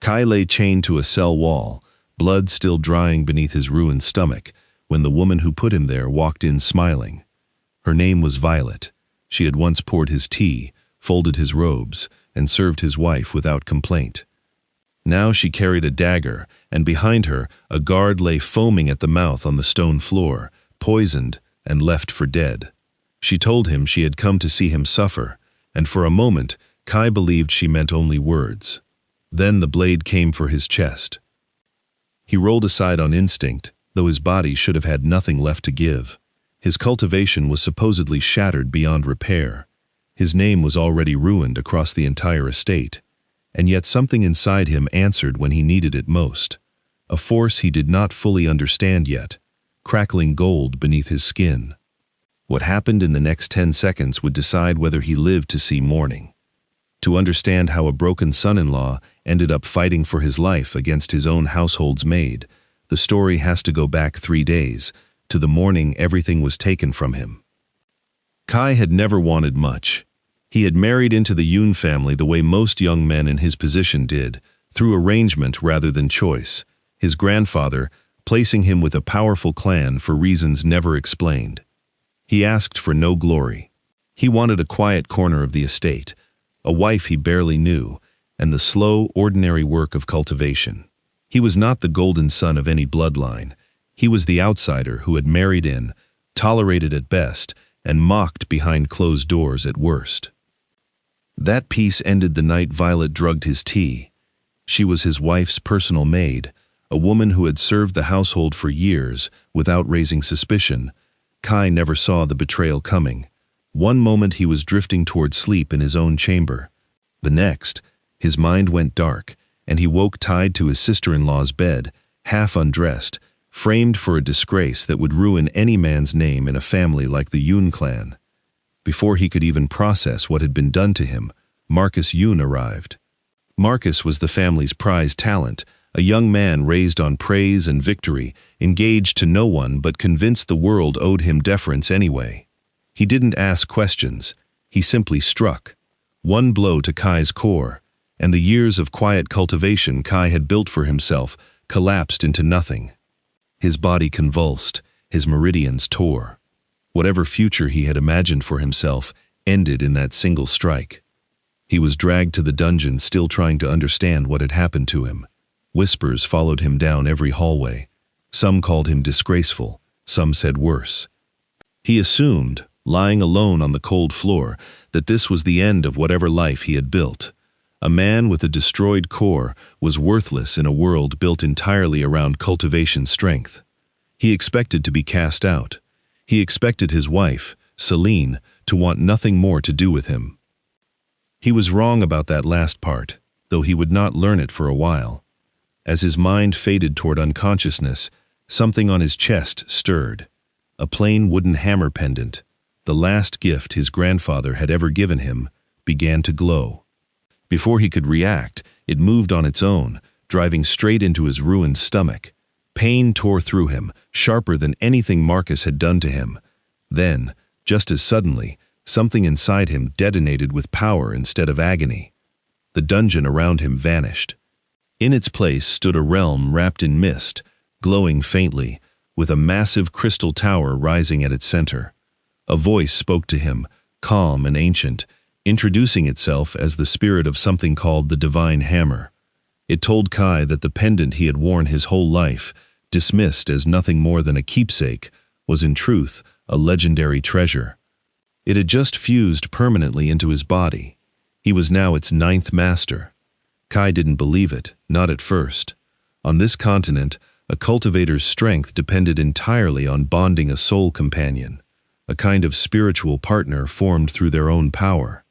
Kai lay chained to a cell wall, blood still drying beneath his ruined stomach, when the woman who put him there walked in smiling. Her name was Violet. She had once poured his tea, folded his robes, and served his wife without complaint. Now she carried a dagger, and behind her a guard lay foaming at the mouth on the stone floor, poisoned and left for dead. She told him she had come to see him suffer, and for a moment Kai believed she meant only words. Then the blade came for his chest. He rolled aside on instinct, though his body should have had nothing left to give. His cultivation was supposedly shattered beyond repair. His name was already ruined across the entire estate, and yet something inside him answered when he needed it most. A force he did not fully understand yet, crackling gold beneath his skin. What happened in the next 10 seconds would decide whether he lived to see morning. To understand how a broken son-in-law ended up fighting for his life against his own household's maid, the story has to go back 3 days, to the morning everything was taken from him. Kai had never wanted much. He had married into the Yoon family the way most young men in his position did, through arrangement rather than choice, his grandfather placing him with a powerful clan for reasons never explained. He asked for no glory. He wanted a quiet corner of the estate, a wife he barely knew, and the slow, ordinary work of cultivation. He was not the golden son of any bloodline. He was the outsider who had married in, tolerated at best, and mocked behind closed doors at worst. That peace ended the night Violet drugged his tea. She was his wife's personal maid, a woman who had served the household for years without raising suspicion. Kai never saw the betrayal coming. One moment he was drifting toward sleep in his own chamber. The next, his mind went dark, and he woke tied to his sister-in-law's bed, half undressed, framed for a disgrace that would ruin any man's name in a family like the Yoon clan. Before he could even process what had been done to him, Marcus Yoon arrived. Marcus was the family's prized talent, a young man raised on praise and victory, engaged to no one but convinced the world owed him deference anyway. He didn't ask questions, he simply struck. One blow to Kai's core, and the years of quiet cultivation Kai had built for himself collapsed into nothing. His body convulsed, his meridians tore. Whatever future he had imagined for himself ended in that single strike. He was dragged to the dungeon, still trying to understand what had happened to him. Whispers followed him down every hallway. Some called him disgraceful, some said worse. He assumed, lying alone on the cold floor, that this was the end of whatever life he had built. A man with a destroyed core was worthless in a world built entirely around cultivation strength. He expected to be cast out. He expected his wife, Celine, to want nothing more to do with him. He was wrong about that last part, though he would not learn it for a while. As his mind faded toward unconsciousness, something on his chest stirred. A plain wooden hammer pendant, the last gift his grandfather had ever given him, began to glow. Before he could react, it moved on its own, driving straight into his ruined stomach. Pain tore through him, sharper than anything Marcus had done to him. Then, just as suddenly, something inside him detonated with power instead of agony. The dungeon around him vanished. In its place stood a realm wrapped in mist, glowing faintly, with a massive crystal tower rising at its center. A voice spoke to him, calm and ancient, introducing itself as the spirit of something called the Divine Hammer. It told Kai that the pendant he had worn his whole life, dismissed as nothing more than a keepsake, was in truth a legendary treasure. It had just fused permanently into his body. He was now its 9th master. Kai didn't believe it, not at first. On this continent, a cultivator's strength depended entirely on bonding a soul companion, a kind of spiritual partner formed through their own power.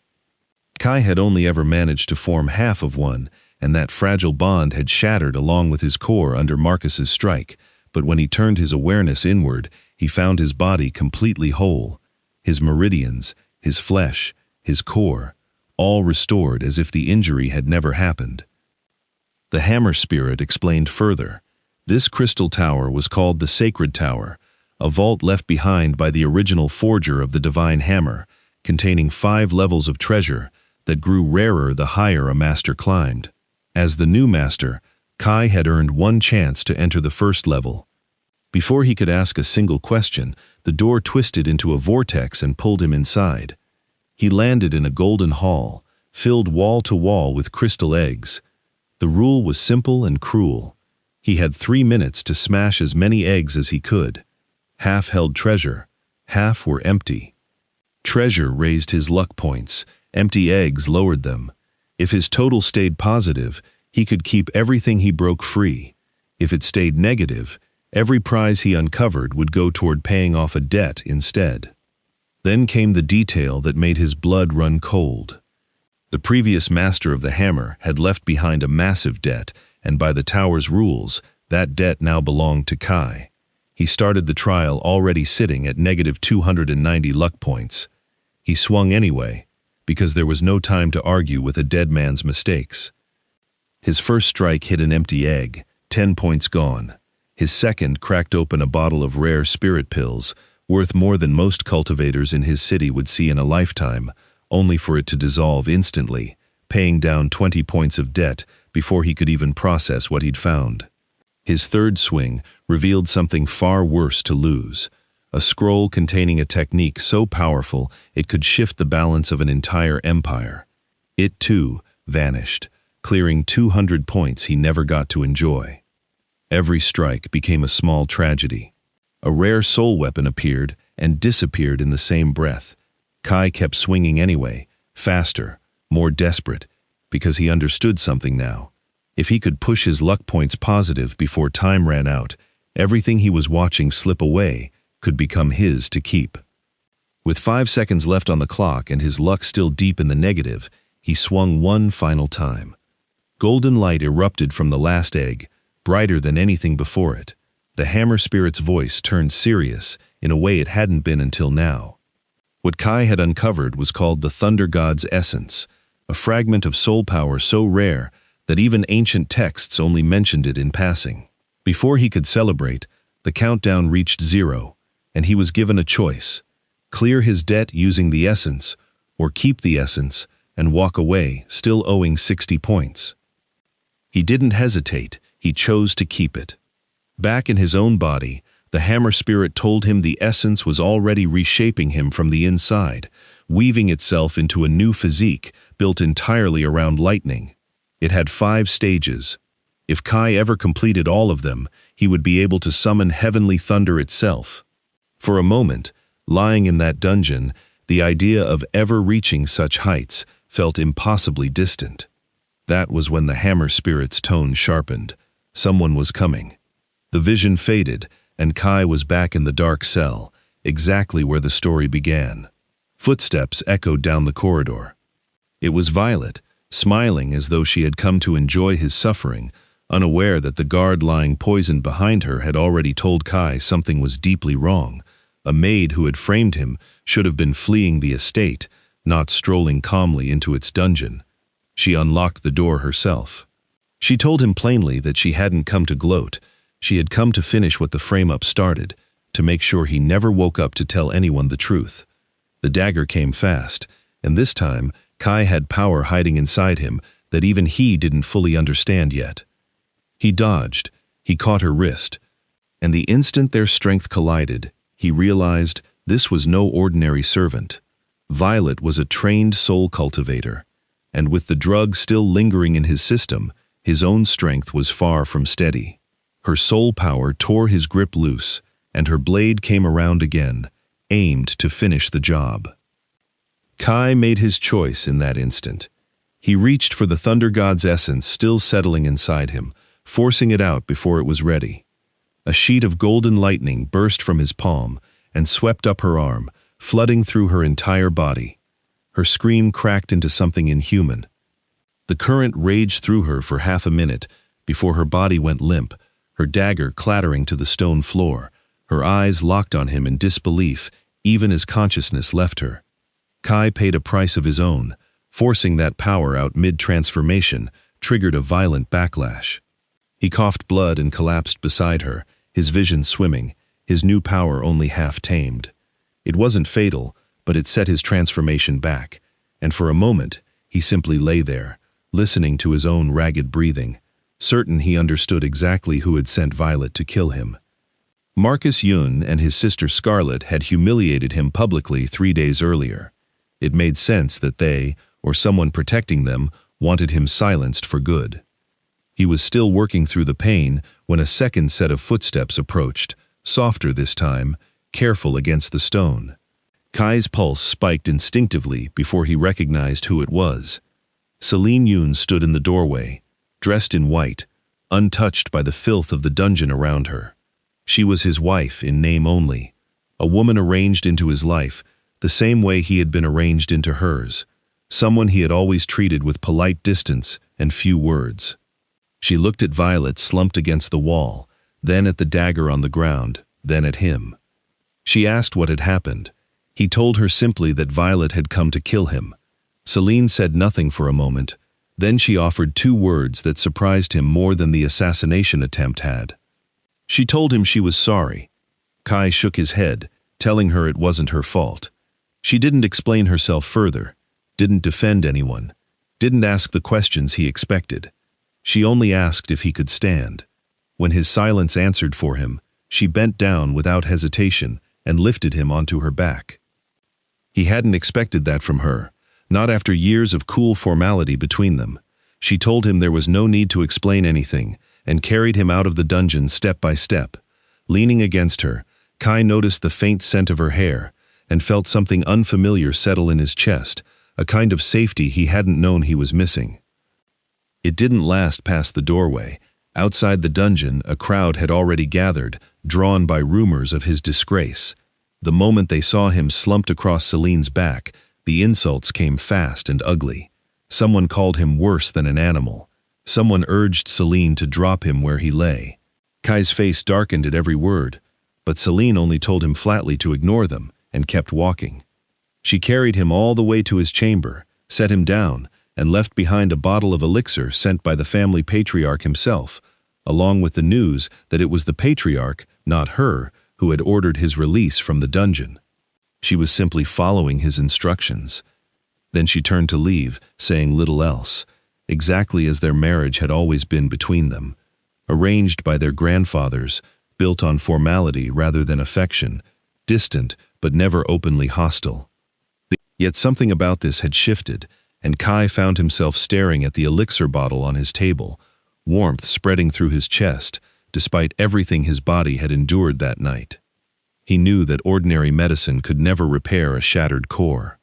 Kai had only ever managed to form half of one, and that fragile bond had shattered along with his core under Marcus's strike, but when he turned his awareness inward, he found his body completely whole, his meridians, his flesh, his core, all restored as if the injury had never happened. The hammer spirit explained further. This crystal tower was called the Sacred Tower, a vault left behind by the original forger of the Divine Hammer, containing 5 levels of treasure that grew rarer the higher a master climbed. As the new master, Kai had earned one chance to enter the first level. Before he could ask a single question, the door twisted into a vortex and pulled him inside. He landed in a golden hall, filled wall to wall with crystal eggs. The rule was simple and cruel. He had 3 minutes to smash as many eggs as he could. Half held treasure, half were empty. Treasure raised his luck points, empty eggs lowered them. If his total stayed positive, he could keep everything he broke free. If it stayed negative, every prize he uncovered would go toward paying off a debt instead. Then came the detail that made his blood run cold. The previous master of the hammer had left behind a massive debt, and by the tower's rules, that debt now belonged to Kai. He started the trial already sitting at negative 290 luck points. He swung anyway, because there was no time to argue with a dead man's mistakes. His first strike hit an empty egg, 10 points gone. His second cracked open a bottle of rare spirit pills, worth more than most cultivators in his city would see in a lifetime, only for it to dissolve instantly, paying down 20 points of debt before he could even process what he'd found. His third swing revealed something far worse to lose, a scroll containing a technique so powerful it could shift the balance of an entire empire. It, too, vanished, clearing 200 points he never got to enjoy. Every strike became a small tragedy. A rare soul weapon appeared and disappeared in the same breath. Kai kept swinging anyway, faster, more desperate, because he understood something now. If he could push his luck points positive before time ran out, everything he was watching slip away could become his to keep. With 5 seconds left on the clock and his luck still deep in the negative, he swung one final time. Golden light erupted from the last egg, brighter than anything before it. The hammer spirit's voice turned serious in a way it hadn't been until now. What Kai had uncovered was called the Thunder God's Essence, a fragment of soul power so rare that even ancient texts only mentioned it in passing. Before he could celebrate, the countdown reached 0, and he was given a choice: clear his debt using the essence, or keep the essence and walk away, still owing 60 points. He didn't hesitate, he chose to keep it. Back in his own body, the hammer spirit told him the essence was already reshaping him from the inside, weaving itself into a new physique built entirely around lightning. It had 5 stages. If Kai ever completed all of them, he would be able to summon heavenly thunder itself. For a moment, lying in that dungeon, the idea of ever reaching such heights felt impossibly distant. That was when the hammer spirit's tone sharpened. Someone was coming. The vision faded, and Kai was back in the dark cell, exactly where the story began. Footsteps echoed down the corridor. It was Violet, smiling as though she had come to enjoy his suffering, unaware that the guard lying poisoned behind her had already told Kai something was deeply wrong. A maid who had framed him should have been fleeing the estate, not strolling calmly into its dungeon. She unlocked the door herself. She told him plainly that she hadn't come to gloat. She had come to finish what the frame-up started, to make sure he never woke up to tell anyone the truth. The dagger came fast, and this time Kai had power hiding inside him that even he didn't fully understand yet. He dodged, he caught her wrist, and the instant their strength collided, he realized this was no ordinary servant. Violet was a trained soul cultivator, and with the drug still lingering in his system, his own strength was far from steady. Her soul power tore his grip loose, and her blade came around again, aimed to finish the job. Kai made his choice in that instant. He reached for the Thunder God's essence still settling inside him, forcing it out before it was ready. A sheet of golden lightning burst from his palm and swept up her arm, flooding through her entire body. Her scream cracked into something inhuman. The current raged through her for half a minute before her body went limp, her dagger clattering to the stone floor, her eyes locked on him in disbelief even as consciousness left her. Kai paid a price of his own. Forcing that power out mid-transformation triggered a violent backlash. He coughed blood and collapsed beside her, his vision swimming, his new power only half tamed. It wasn't fatal, but it set his transformation back, and for a moment he simply lay there, listening to his own ragged breathing, certain he understood exactly who had sent Violet to kill him. Marcus Yun and his sister Scarlet had humiliated him publicly 3 days earlier. It made sense that they, or someone protecting them, wanted him silenced for good. He was still working through the pain when a second set of footsteps approached, softer this time, careful against the stone. Kai's pulse spiked instinctively before he recognized who it was. Celine Yun stood in the doorway, dressed in white, untouched by the filth of the dungeon around her. She was his wife in name only, a woman arranged into his life the same way he had been arranged into hers, someone he had always treated with polite distance and few words. She looked at Violet slumped against the wall, then at the dagger on the ground, then at him. She asked what had happened. He told her simply that Violet had come to kill him. Celine said nothing for a moment, then she offered 2 words that surprised him more than the assassination attempt had. She told him she was sorry. Kai shook his head, telling her it wasn't her fault. She didn't explain herself further, didn't defend anyone, didn't ask the questions he expected. She only asked if he could stand. When his silence answered for him, she bent down without hesitation and lifted him onto her back. He hadn't expected that from her, not after years of cool formality between them. She told him there was no need to explain anything, and carried him out of the dungeon step by step. Leaning against her, Kai noticed the faint scent of her hair, and felt something unfamiliar settle in his chest, a kind of safety he hadn't known he was missing. It didn't last past the doorway. Outside the dungeon, a crowd had already gathered, drawn by rumors of his disgrace. The moment they saw him slumped across Celine's back, the insults came fast and ugly. Someone called him worse than an animal. Someone urged Celine to drop him where he lay. Kai's face darkened at every word, but Celine only told him flatly to ignore them and kept walking. She carried him all the way to his chamber, set him down, and left behind a bottle of elixir sent by the family patriarch himself, along with the news that it was the patriarch, not her, who had ordered his release from the dungeon. She was simply following his instructions. Then she turned to leave, saying little else, exactly as their marriage had always been between them, arranged by their grandfathers, built on formality rather than affection, distant but never openly hostile. Yet something about this had shifted, and Kai found himself staring at the elixir bottle on his table, warmth spreading through his chest, despite everything his body had endured that night. He knew that ordinary medicine could never repair a shattered core.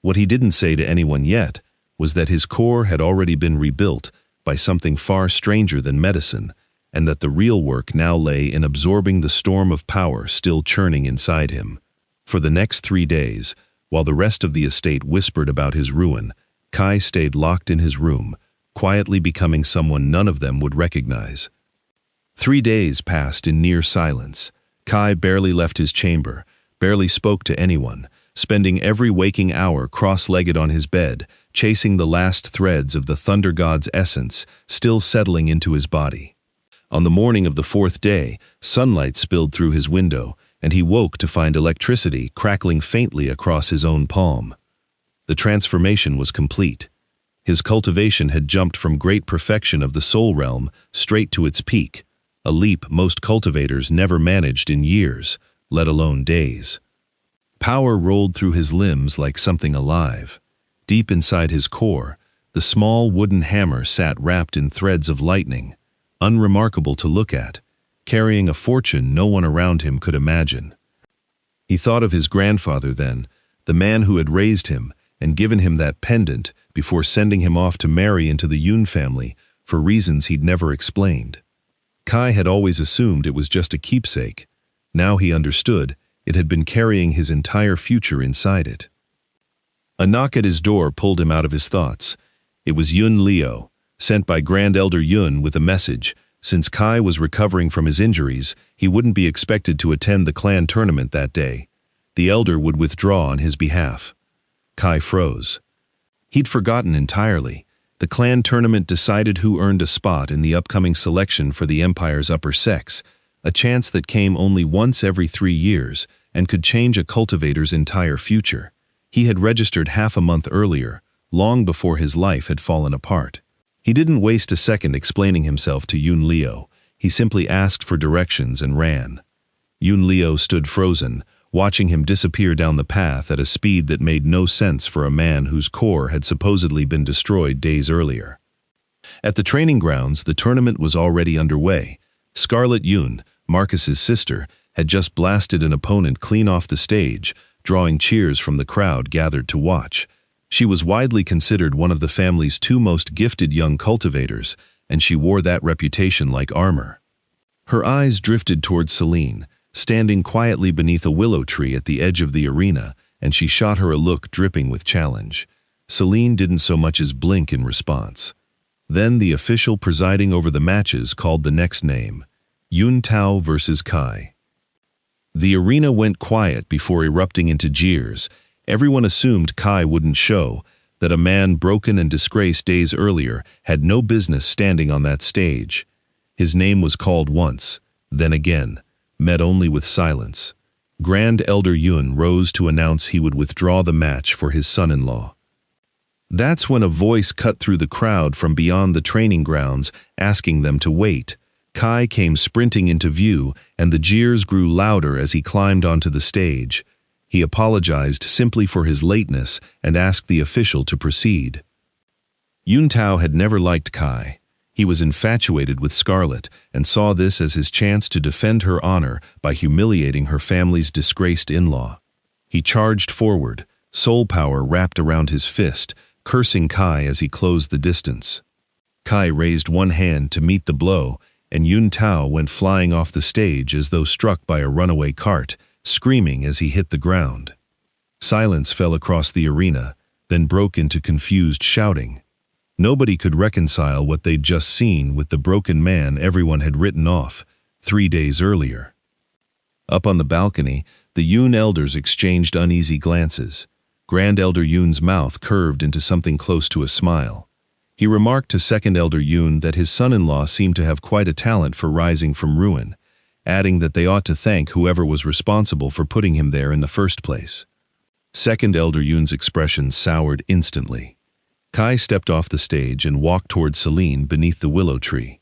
What he didn't say to anyone yet was that his core had already been rebuilt by something far stranger than medicine, and that the real work now lay in absorbing the storm of power still churning inside him. For the next 3 days, while the rest of the estate whispered about his ruin, Kai stayed locked in his room, quietly becoming someone none of them would recognize. 3 days passed in near silence. Kai barely left his chamber, barely spoke to anyone, spending every waking hour cross-legged on his bed, chasing the last threads of the thunder god's essence still settling into his body. On the morning of the 4th day, sunlight spilled through his window, and he woke to find electricity crackling faintly across his own palm. The transformation was complete. His cultivation had jumped from great perfection of the soul realm straight to its peak, a leap most cultivators never managed in years, let alone days. Power rolled through his limbs like something alive. Deep inside his core, the small wooden hammer sat wrapped in threads of lightning, unremarkable to look at, carrying a fortune no one around him could imagine. He thought of his grandfather then, the man who had raised him and given him that pendant before sending him off to marry into the Yun family for reasons he'd never explained. Kai had always assumed it was just a keepsake. Now he understood it had been carrying his entire future inside it. A knock at his door pulled him out of his thoughts. It was Yun Leo, sent by Grand Elder Yun with a message. Since Kai was recovering from his injuries, he wouldn't be expected to attend the clan tournament that day. The elder would withdraw on his behalf. Kai froze. He'd forgotten entirely. The clan tournament decided who earned a spot in the upcoming selection for the Empire's upper sex, a chance that came only once every 3 years and could change a cultivator's entire future. He had registered half a month earlier, long before his life had fallen apart. He didn't waste a second explaining himself to Yun Leo. He simply asked for directions and ran. Yun Leo stood frozen, watching him disappear down the path at a speed that made no sense for a man whose core had supposedly been destroyed days earlier. At the training grounds, the tournament was already underway. Scarlet Yun, Marcus's sister, had just blasted an opponent clean off the stage, drawing cheers from the crowd gathered to watch. She was widely considered one of the family's two most gifted young cultivators, and she wore that reputation like armor. Her eyes drifted towards Celine, standing quietly beneath a willow tree at the edge of the arena, and she shot her a look dripping with challenge. Celine didn't so much as blink in response. Then the official presiding over the matches called the next name, Yun Tao versus Kai. The arena went quiet before erupting into jeers. Everyone assumed Kai wouldn't show, that a man broken and disgraced days earlier had no business standing on that stage. His name was called once, then again, met only with silence. Grand Elder Yun rose to announce he would withdraw the match for his son-in-law. That's when a voice cut through the crowd from beyond the training grounds, asking them to wait. Kai came sprinting into view, and the jeers grew louder as he climbed onto the stage. He apologized simply for his lateness and asked the official to proceed. Yun Tao had never liked Kai. He was infatuated with Scarlet and saw this as his chance to defend her honor by humiliating her family's disgraced in-law. He charged forward, soul power wrapped around his fist, cursing Kai as he closed the distance. Kai raised one hand to meet the blow, and Yun Tao went flying off the stage as though struck by a runaway cart, screaming as he hit the ground. Silence fell across the arena, then broke into confused shouting. Nobody could reconcile what they'd just seen with the broken man everyone had written off 3 days earlier. Up on the balcony, the Yun elders exchanged uneasy glances. Grand Elder Yun's mouth curved into something close to a smile. He remarked to Second Elder Yun that his son-in-law seemed to have quite a talent for rising from ruin, adding that they ought to thank whoever was responsible for putting him there in the first place. Second Elder Yun's expression soured instantly. Kai stepped off the stage and walked toward Celine beneath the willow tree.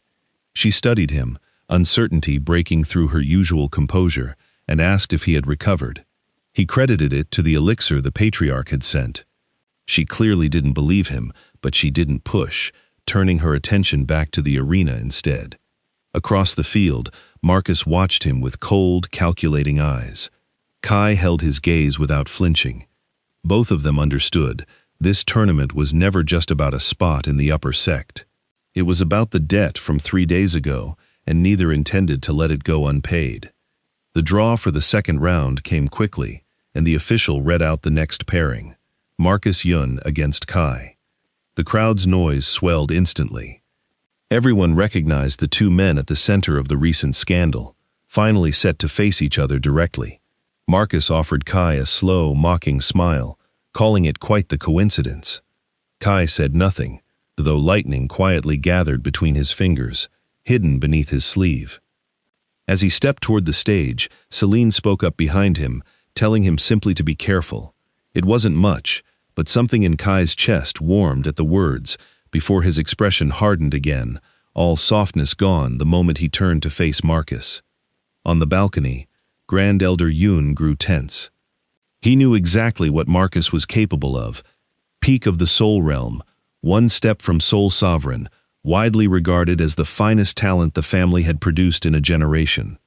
She studied him, uncertainty breaking through her usual composure, and asked if he had recovered. He credited it to the elixir the patriarch had sent. She clearly didn't believe him, but she didn't push, turning her attention back to the arena instead. Across the field, Marcus watched him with cold, calculating eyes. Kai held his gaze without flinching. Both of them understood. This tournament was never just about a spot in the upper sect. It was about the debt from 3 days ago, and neither intended to let it go unpaid. The draw for the second round came quickly, and the official read out the next pairing, Marcus Yun against Kai. The crowd's noise swelled instantly. Everyone recognized the two men at the center of the recent scandal, finally set to face each other directly. Marcus offered Kai a slow, mocking smile, calling it quite the coincidence. Kai said nothing, though lightning quietly gathered between his fingers, hidden beneath his sleeve. As he stepped toward the stage, Celine spoke up behind him, telling him simply to be careful. It wasn't much, but something in Kai's chest warmed at the words before his expression hardened again, all softness gone the moment he turned to face Marcus. On the balcony, Grand Elder Yun grew tense. He knew exactly what Marcus was capable of. Peak of the soul realm, one step from soul sovereign, widely regarded as the finest talent the family had produced in a generation.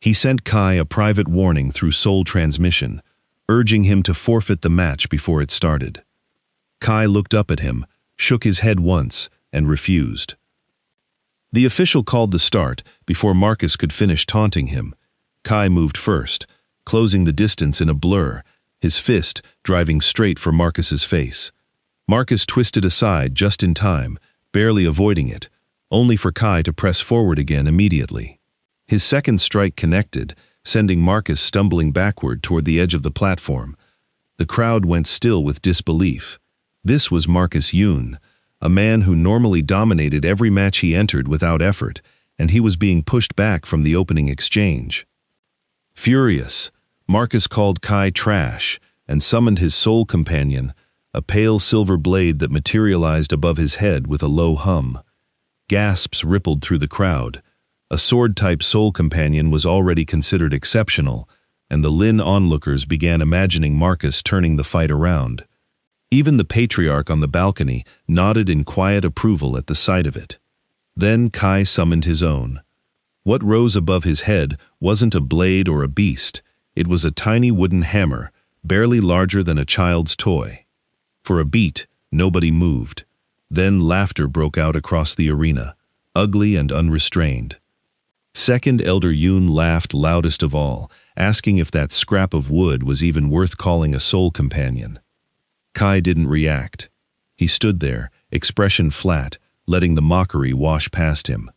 He sent Kai a private warning through soul transmission, urging him to forfeit the match before it started. Kai looked up at him, shook his head once, and refused. The official called the start before Marcus could finish taunting him. Kai moved first, closing the distance in a blur, his fist driving straight for Marcus's face. Marcus twisted aside just in time, barely avoiding it, only for Kai to press forward again immediately. His second strike connected, sending Marcus stumbling backward toward the edge of the platform. The crowd went still with disbelief. This was Marcus Yun, a man who normally dominated every match he entered without effort, and he was being pushed back from the opening exchange. Furious, Marcus called Kai trash and summoned his soul companion, a pale silver blade that materialized above his head with a low hum. Gasps rippled through the crowd. A sword-type soul companion was already considered exceptional, and the Lin onlookers began imagining Marcus turning the fight around. Even the patriarch on the balcony nodded in quiet approval at the sight of it. Then Kai summoned his own. What rose above his head wasn't a blade or a beast. It was a tiny wooden hammer, barely larger than a child's toy. For a beat, nobody moved. Then laughter broke out across the arena, ugly and unrestrained. Second Elder Yoon laughed loudest of all, asking if that scrap of wood was even worth calling a soul companion. Kai didn't react. He stood there, expression flat, letting the mockery wash past him.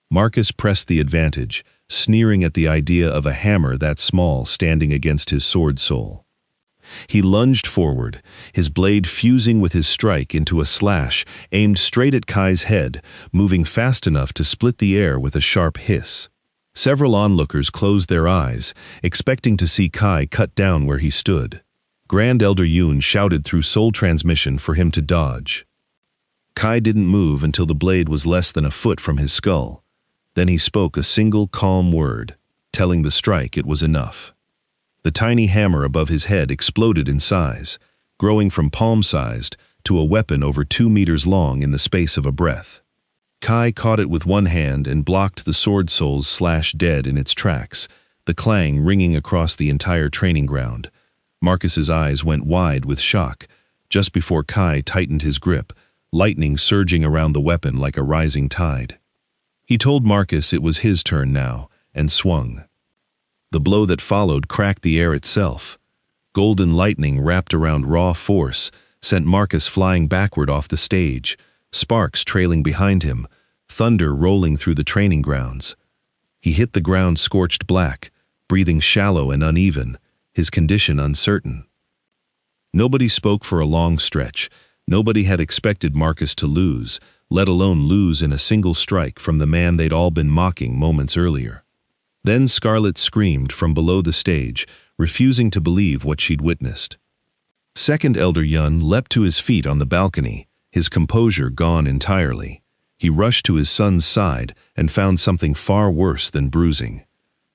Marcus pressed the advantage, sneering at the idea of a hammer that small standing against his sword soul. He lunged forward, his blade fusing with his strike into a slash aimed straight at Kai's head, moving fast enough to split the air with a sharp hiss. Several onlookers closed their eyes, expecting to see Kai cut down where he stood. Grand Elder Yoon shouted through soul transmission for him to dodge. Kai didn't move until the blade was less than a foot from his skull. Then he spoke a single calm word, telling the strike it was enough. The tiny hammer above his head exploded in size, growing from palm-sized to a weapon over 2 meters long in the space of a breath. Kai caught it with one hand and blocked the sword soul's slash dead in its tracks, the clang ringing across the entire training ground. Marcus's eyes went wide with shock, just before Kai tightened his grip, lightning surging around the weapon like a rising tide. He told Marcus it was his turn now, and swung. The blow that followed cracked the air itself. Golden lightning wrapped around raw force sent Marcus flying backward off the stage, sparks trailing behind him, thunder rolling through the training grounds. He hit the ground scorched black, breathing shallow and uneven, his condition uncertain. Nobody spoke for a long stretch. Nobody had expected Marcus to lose, let alone lose in a single strike from the man they'd all been mocking moments earlier. Then Scarlet screamed from below the stage, refusing to believe what she'd witnessed. Second Elder Yun leapt to his feet on the balcony, his composure gone entirely. He rushed to his son's side and found something far worse than bruising.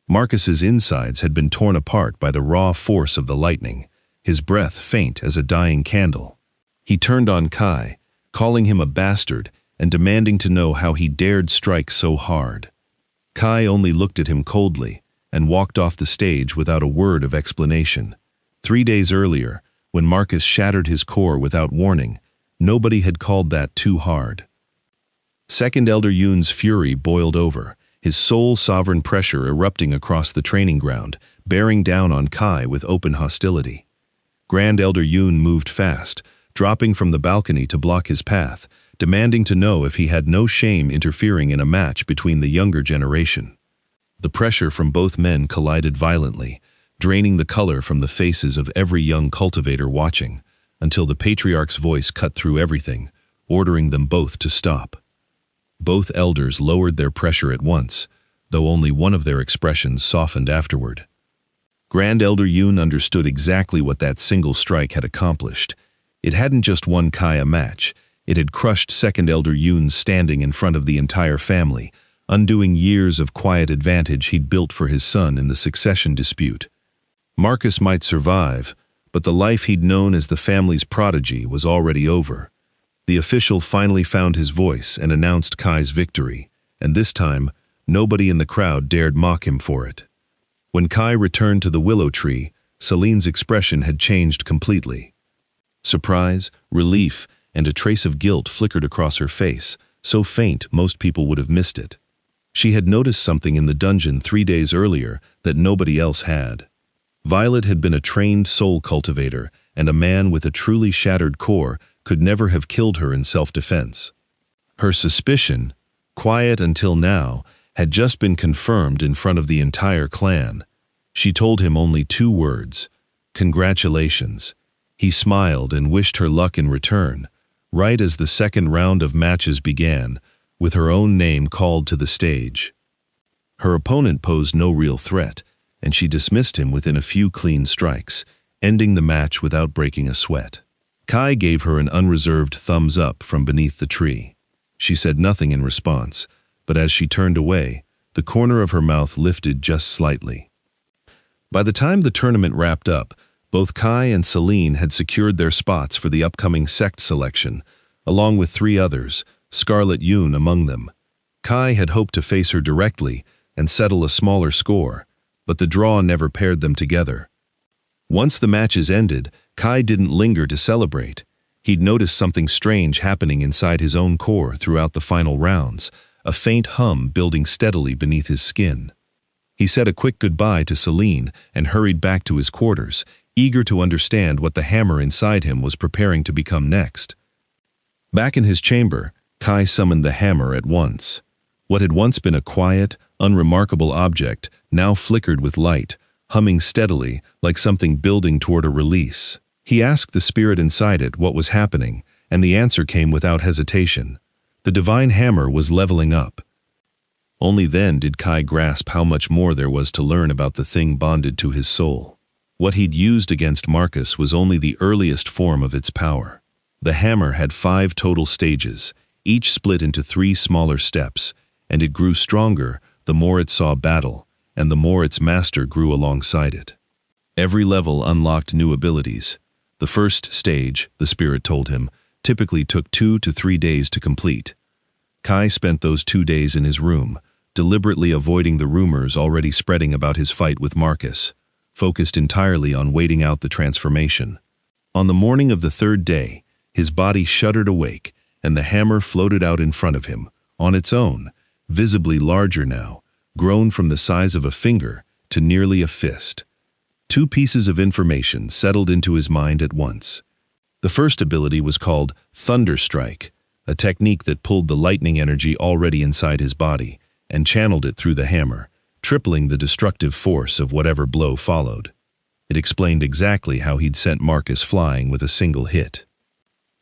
Marcus's insides had been torn apart by the raw force of the lightning, his breath faint as a dying candle. He turned on Kai, calling him a bastard and demanding to know how he dared strike so hard. Kai only looked at him coldly and walked off the stage without a word of explanation. 3 days earlier, when Marcus shattered his core without warning, nobody had called that too hard. Second Elder Yoon's fury boiled over, his sole sovereign pressure erupting across the training ground, bearing down on Kai with open hostility. Grand Elder Yoon moved fast, dropping from the balcony to block his path, demanding to know if he had no shame interfering in a match between the younger generation. The pressure from both men collided violently, draining the color from the faces of every young cultivator watching, until the patriarch's voice cut through everything, ordering them both to stop. Both elders lowered their pressure at once, though only one of their expressions softened afterward. Grand Elder Yoon understood exactly what that single strike had accomplished. It hadn't just won Kai a match, it had crushed Second Elder Yoon's standing in front of the entire family, undoing years of quiet advantage he'd built for his son in the succession dispute. Marcus might survive, but the life he'd known as the family's prodigy was already over. The official finally found his voice and announced Kai's victory, and this time, nobody in the crowd dared mock him for it. When Kai returned to the willow tree, Celine's expression had changed completely. Surprise, relief, and a trace of guilt flickered across her face, so faint most people would have missed it. She had noticed something in the dungeon 3 days earlier that nobody else had. Violet had been a trained soul cultivator, and a man with a truly shattered core could never have killed her in self-defense. Her suspicion, quiet until now, had just been confirmed in front of the entire clan. She told him only 2 words, "Congratulations." He smiled and wished her luck in return, right as the second round of matches began, with her own name called to the stage. Her opponent posed no real threat, and she dismissed him within a few clean strikes, ending the match without breaking a sweat. Kai gave her an unreserved thumbs up from beneath the tree. She said nothing in response, but as she turned away, the corner of her mouth lifted just slightly. By the time the tournament wrapped up, both Kai and Celine had secured their spots for the upcoming sect selection, along with 3 others, Scarlet Yoon among them. Kai had hoped to face her directly and settle a smaller score, but the draw never paired them together. Once the matches ended, Kai didn't linger to celebrate. He'd noticed something strange happening inside his own core throughout the final rounds, a faint hum building steadily beneath his skin. He said a quick goodbye to Celine and hurried back to his quarters, eager to understand what the hammer inside him was preparing to become next. Back in his chamber, Kai summoned the hammer at once. What had once been a quiet, unremarkable object now flickered with light, humming steadily like something building toward a release. He asked the spirit inside it what was happening, and the answer came without hesitation. The divine hammer was leveling up. Only then did Kai grasp how much more there was to learn about the thing bonded to his soul. What he'd used against Marcus was only the earliest form of its power. The hammer had 5 total stages, each split into 3 smaller steps, and it grew stronger the more it saw battle, and the more its master grew alongside it. Every level unlocked new abilities. The first stage, the spirit told him, typically took 2 to 3 days to complete. Kai spent those 2 days in his room, deliberately avoiding the rumors already spreading about his fight with Marcus, focused entirely on waiting out the transformation. On the morning of the 3rd day, his body shuddered awake, and the hammer floated out in front of him, on its own, visibly larger now, grown from the size of a finger to nearly a fist. 2 pieces of information settled into his mind at once. The first ability was called Thunder Strike, a technique that pulled the lightning energy already inside his body and channeled it through the hammer, tripling the destructive force of whatever blow followed. It explained exactly how he'd sent Marcus flying with a single hit.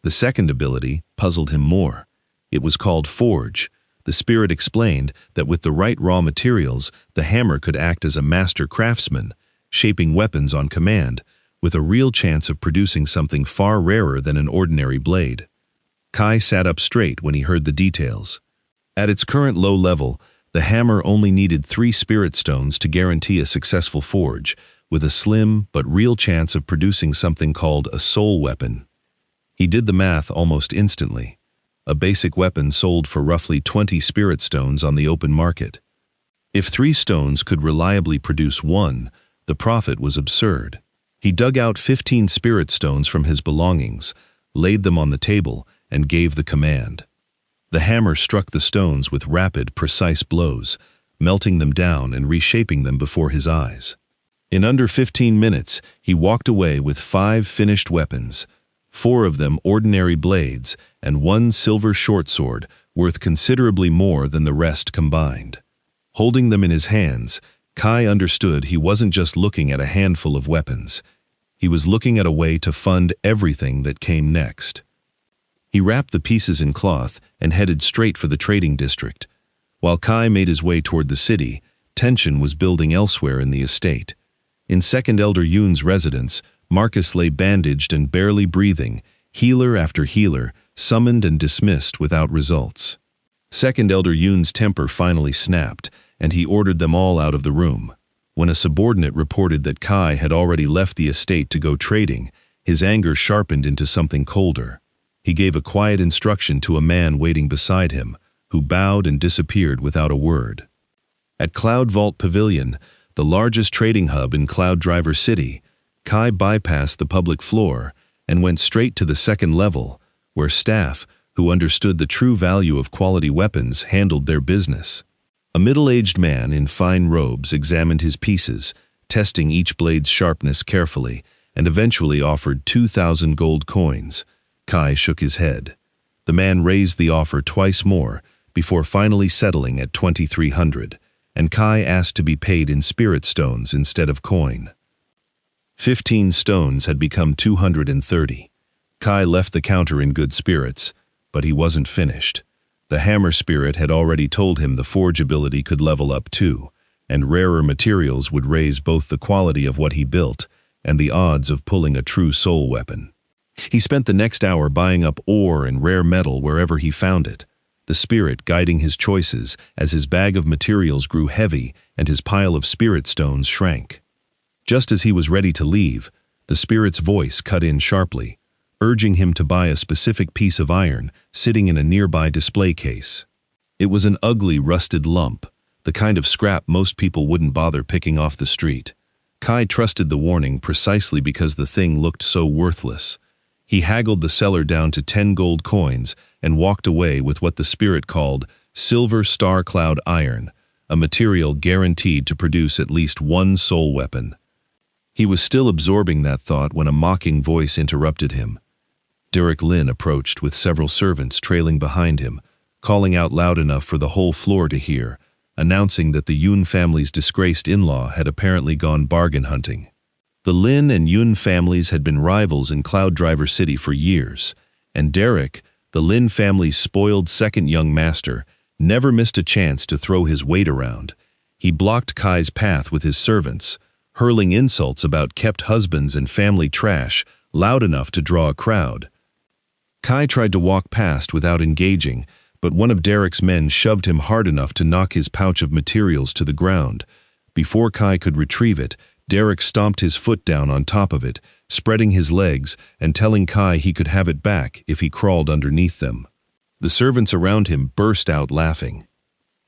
The second ability puzzled him more. It was called Forge. The spirit explained that with the right raw materials, the hammer could act as a master craftsman, shaping weapons on command, with a real chance of producing something far rarer than an ordinary blade. Kai sat up straight when he heard the details. At its current low level, the hammer only needed 3 spirit stones to guarantee a successful forge, with a slim but real chance of producing something called a soul weapon. He did the math almost instantly. A basic weapon sold for roughly 20 spirit stones on the open market. If 3 stones could reliably produce 1, the profit was absurd. He dug out 15 spirit stones from his belongings, laid them on the table, and gave the command. The hammer struck the stones with rapid, precise blows, melting them down and reshaping them before his eyes. In under 15 minutes, he walked away with 5 finished weapons, 4 of them ordinary blades, and 1 silver short sword worth considerably more than the rest combined. Holding them in his hands, Kai understood he wasn't just looking at a handful of weapons. He was looking at a way to fund everything that came next. He wrapped the pieces in cloth and headed straight for the trading district. While Kai made his way toward the city, tension was building elsewhere in the estate. In Second Elder Yoon's residence, Marcus lay bandaged and barely breathing, healer after healer, summoned and dismissed without results. Second Elder Yoon's temper finally snapped, and he ordered them all out of the room. When a subordinate reported that Kai had already left the estate to go trading, his anger sharpened into something colder. He gave a quiet instruction to a man waiting beside him, who bowed and disappeared without a word. At Cloud Vault Pavilion, the largest trading hub in Cloud Driver City, Kai bypassed the public floor and went straight to the second level, where staff, who understood the true value of quality weapons, handled their business. A middle-aged man in fine robes examined his pieces, testing each blade's sharpness carefully, and eventually offered 2,000 gold coins. Kai shook his head. The man raised the offer twice more, before finally settling at 2,300, and Kai asked to be paid in spirit stones instead of coin. 15 stones had become 230. Kai left the counter in good spirits, but he wasn't finished. The hammer spirit had already told him the forge ability could level up too, and rarer materials would raise both the quality of what he built and the odds of pulling a true soul weapon. He spent the next hour buying up ore and rare metal wherever he found it, the spirit guiding his choices as his bag of materials grew heavy and his pile of spirit stones shrank. Just as he was ready to leave, the spirit's voice cut in sharply, urging him to buy a specific piece of iron sitting in a nearby display case. It was an ugly, rusted lump, the kind of scrap most people wouldn't bother picking off the street. Kai trusted the warning precisely because the thing looked so worthless. He haggled the seller down to 10 gold coins and walked away with what the spirit called silver star cloud iron, a material guaranteed to produce at least one soul weapon. He was still absorbing that thought when a mocking voice interrupted him. Derek Lin approached with several servants trailing behind him, calling out loud enough for the whole floor to hear, announcing that the Yun family's disgraced in-law had apparently gone bargain hunting. The Lin and Yun families had been rivals in Cloud Driver City for years, and Derek, the Lin family's spoiled second young master, never missed a chance to throw his weight around. He blocked Kai's path with his servants, hurling insults about kept husbands and family trash loud enough to draw a crowd. Kai tried to walk past without engaging, but one of Derek's men shoved him hard enough to knock his pouch of materials to the ground. Before Kai could retrieve it, Derek stomped his foot down on top of it, spreading his legs and telling Kai he could have it back if he crawled underneath them. The servants around him burst out laughing.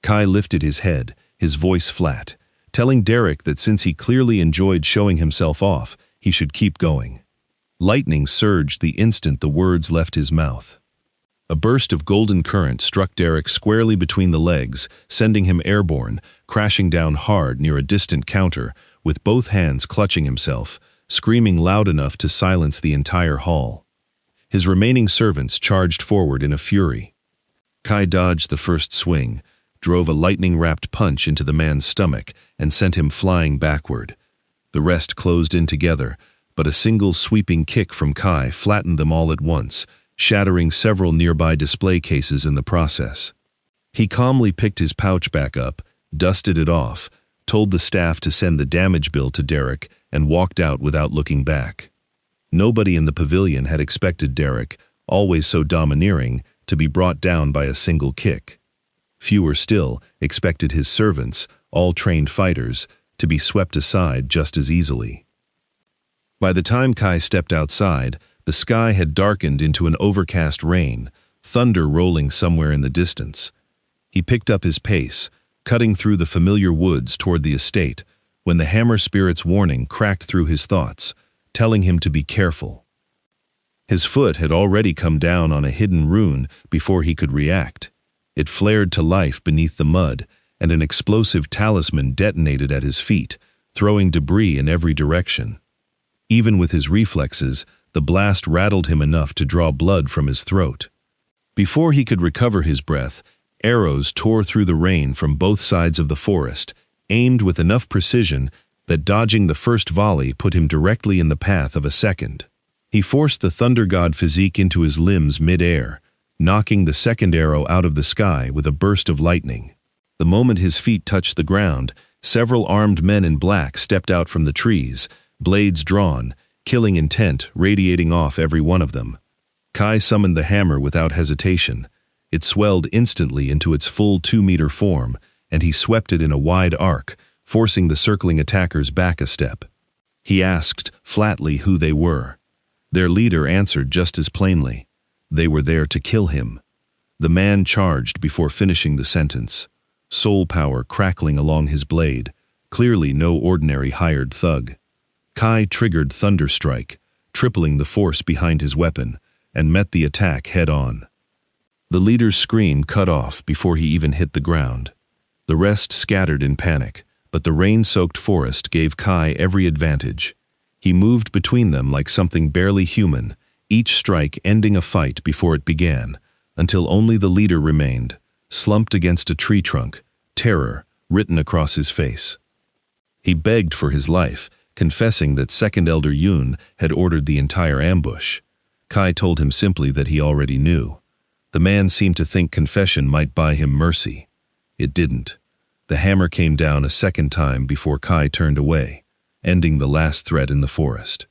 Kai lifted his head, his voice flat, telling Derek that since he clearly enjoyed showing himself off, he should keep going. Lightning surged the instant the words left his mouth. A burst of golden current struck Derek squarely between the legs, sending him airborne, crashing down hard near a distant counter, with both hands clutching himself, screaming loud enough to silence the entire hall. His remaining servants charged forward in a fury. Kai dodged the first swing, drove a lightning-wrapped punch into the man's stomach, and sent him flying backward. The rest closed in together, but a single sweeping kick from Kai flattened them all at once, shattering several nearby display cases in the process. He calmly picked his pouch back up, dusted it off, told the staff to send the damage bill to Derek, and walked out without looking back. Nobody in the pavilion had expected Derek, always so domineering, to be brought down by a single kick. Fewer still expected his servants, all trained fighters, to be swept aside just as easily. By the time Kai stepped outside, the sky had darkened into an overcast rain, thunder rolling somewhere in the distance. He picked up his pace, cutting through the familiar woods toward the estate, when the hammer spirit's warning cracked through his thoughts, telling him to be careful. His foot had already come down on a hidden rune before he could react. It flared to life beneath the mud, and an explosive talisman detonated at his feet, throwing debris in every direction. Even with his reflexes, the blast rattled him enough to draw blood from his throat. Before he could recover his breath, arrows tore through the rain from both sides of the forest, aimed with enough precision that dodging the first volley put him directly in the path of a second. He forced the thunder god physique into his limbs mid-air, knocking the second arrow out of the sky with a burst of lightning. The moment his feet touched the ground, several armed men in black stepped out from the trees, blades drawn, killing intent radiating off every one of them. Kai summoned the hammer without hesitation. It swelled instantly into its full 2-meter form, and he swept it in a wide arc, forcing the circling attackers back a step. He asked flatly who they were. Their leader answered just as plainly. They were there to kill him. The man charged before finishing the sentence, soul power crackling along his blade, clearly no ordinary hired thug. Kai triggered Thunder Strike, tripling the force behind his weapon, and met the attack head-on. The leader's scream cut off before he even hit the ground. The rest scattered in panic, but the rain-soaked forest gave Kai every advantage. He moved between them like something barely human, each strike ending a fight before it began, until only the leader remained, slumped against a tree trunk, terror written across his face. He begged for his life, confessing that Second Elder Yun had ordered the entire ambush. Kai told him simply that he already knew. The man seemed to think confession might buy him mercy. It didn't. The hammer came down a second time before Kai turned away, ending the last threat in the forest.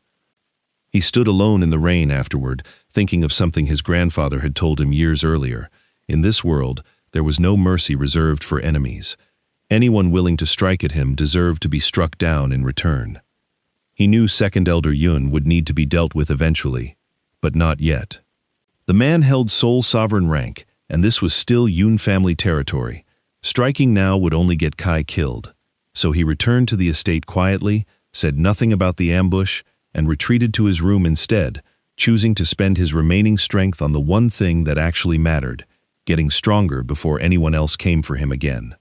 He stood alone in the rain afterward, thinking of something his grandfather had told him years earlier. In this world, there was no mercy reserved for enemies. Anyone willing to strike at him deserved to be struck down in return. He knew Second Elder Yun would need to be dealt with eventually, but not yet. The man held sole sovereign rank, and this was still Yun family territory. Striking now would only get Kai killed. So he returned to the estate quietly, said nothing about the ambush, and retreated to his room instead, choosing to spend his remaining strength on the one thing that actually mattered, getting stronger before anyone else came for him again.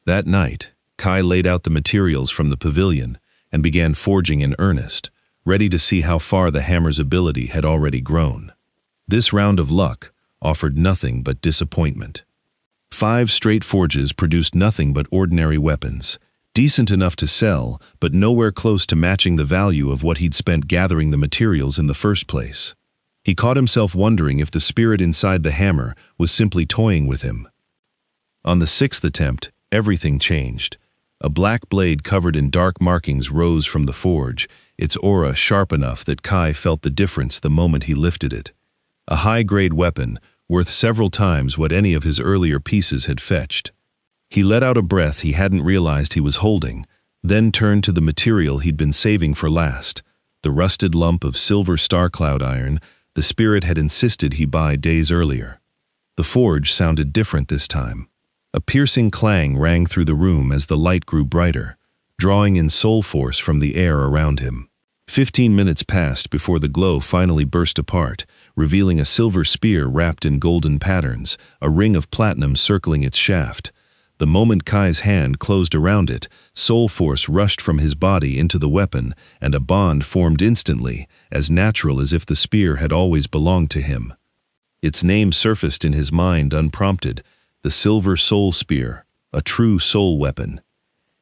That night, Kai laid out the materials from the pavilion and began forging in earnest, ready to see how far the hammer's ability had already grown. This round of luck offered nothing but disappointment. 5 straight forges produced nothing but ordinary weapons, decent enough to sell, but nowhere close to matching the value of what he'd spent gathering the materials in the first place. He caught himself wondering if the spirit inside the hammer was simply toying with him. On the 6th attempt, everything changed. A black blade covered in dark markings rose from the forge, its aura sharp enough that Kai felt the difference the moment he lifted it. A high-grade weapon, worth several times what any of his earlier pieces had fetched. He let out a breath he hadn't realized he was holding, then turned to the material he'd been saving for last, the rusted lump of silver star-cloud iron the spirit had insisted he buy days earlier. The forge sounded different this time. A piercing clang rang through the room as the light grew brighter, drawing in soul force from the air around him. 15 minutes passed before the glow finally burst apart, revealing a silver spear wrapped in golden patterns, a ring of platinum circling its shaft. The moment Kai's hand closed around it, soul force rushed from his body into the weapon, and a bond formed instantly, as natural as if the spear had always belonged to him. Its name surfaced in his mind unprompted, the Silver Soul Spear, a true soul weapon.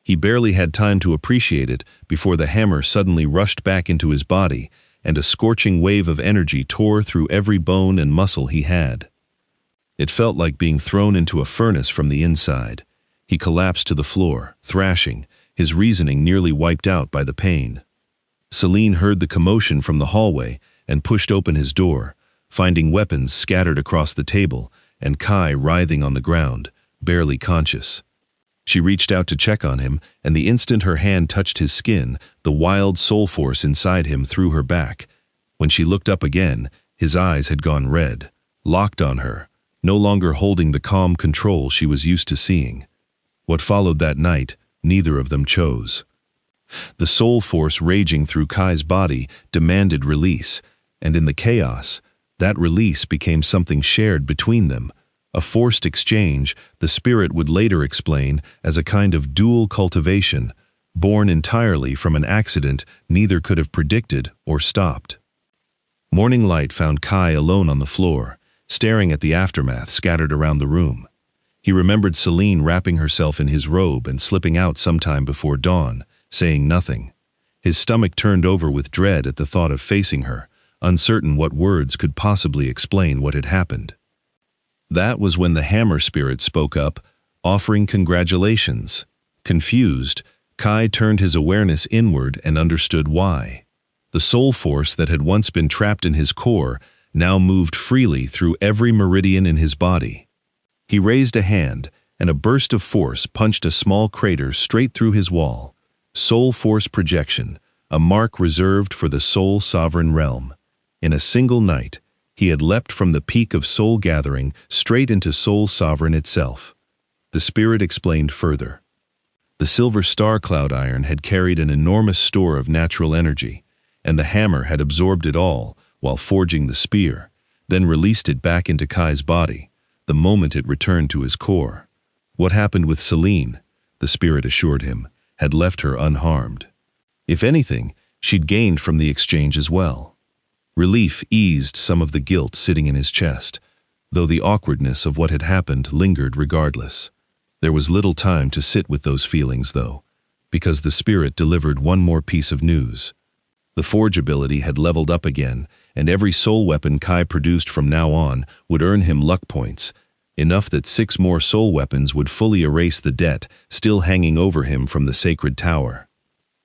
He barely had time to appreciate it before the hammer suddenly rushed back into his body, and a scorching wave of energy tore through every bone and muscle he had. It felt like being thrown into a furnace from the inside. He collapsed to the floor, thrashing, his reasoning nearly wiped out by the pain. Celine heard the commotion from the hallway and pushed open his door, finding weapons scattered across the table and Kai writhing on the ground, barely conscious. She reached out to check on him, and the instant her hand touched his skin, the wild soul force inside him threw her back. When she looked up again, his eyes had gone red, locked on her, no longer holding the calm control she was used to seeing. What followed that night, neither of them chose. The soul force raging through Kai's body demanded release, and in the chaos, that release became something shared between them. A forced exchange, the spirit would later explain as a kind of dual cultivation, born entirely from an accident neither could have predicted or stopped. Morning light found Kai alone on the floor, staring at the aftermath scattered around the room. He remembered Celine wrapping herself in his robe and slipping out sometime before dawn, saying nothing. His stomach turned over with dread at the thought of facing her, uncertain what words could possibly explain what had happened. That was when the hammer spirit spoke up, offering congratulations. Confused, Kai turned his awareness inward and understood why. The soul force that had once been trapped in his core now moved freely through every meridian in his body. He raised a hand, and a burst of force punched a small crater straight through his wall. Soul force projection, a mark reserved for the soul sovereign realm. In a single night, he had leapt from the peak of soul gathering straight into soul sovereign itself. The spirit explained further. The silver star cloud iron had carried an enormous store of natural energy, and the hammer had absorbed it all while forging the spear, then released it back into Kai's body, the moment it returned to his core. What happened with Celine, the spirit assured him, had left her unharmed. If anything, she'd gained from the exchange as well. Relief eased some of the guilt sitting in his chest, though the awkwardness of what had happened lingered regardless. There was little time to sit with those feelings, though, because the spirit delivered one more piece of news. The forge ability had leveled up again, and every soul weapon Kai produced from now on would earn him luck points, enough that 6 more soul weapons would fully erase the debt still hanging over him from the sacred tower.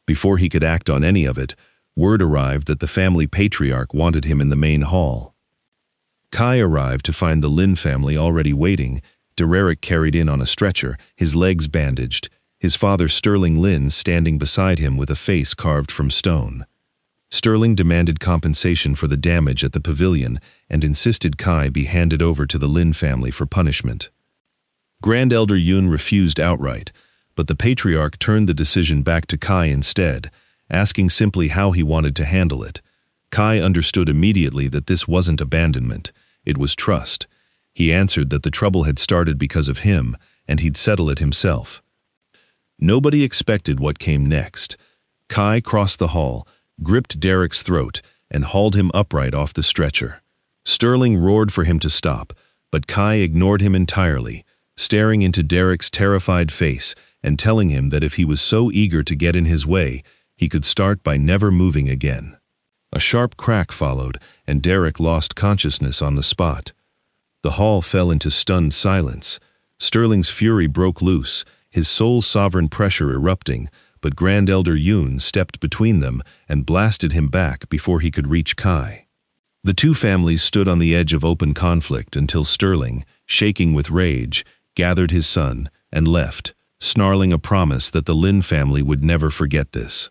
Before he could act on any of it, Word arrived that the family patriarch wanted him in the main hall. Kai arrived to find the Lin family already waiting, Derek carried in on a stretcher, his legs bandaged, his father Sterling Lin standing beside him with a face carved from stone. Sterling demanded compensation for the damage at the pavilion and insisted Kai be handed over to the Lin family for punishment. Grand Elder Yun refused outright, but the patriarch turned the decision back to Kai instead, asking simply how he wanted to handle it. Kai understood immediately that this wasn't abandonment, it was trust. He answered that the trouble had started because of him, and he'd settle it himself. Nobody expected what came next. Kai crossed the hall, gripped Derek's throat, and hauled him upright off the stretcher. Sterling roared for him to stop, but Kai ignored him entirely, staring into Derek's terrified face and telling him that if he was so eager to get in his way, he could start by never moving again. A sharp crack followed, and Derek lost consciousness on the spot. The hall fell into stunned silence. Sterling's fury broke loose, his soul's sovereign pressure erupting, but Grand Elder Yun stepped between them and blasted him back before he could reach Kai. The two families stood on the edge of open conflict until Sterling, shaking with rage, gathered his son and left, snarling a promise that the Lin family would never forget this.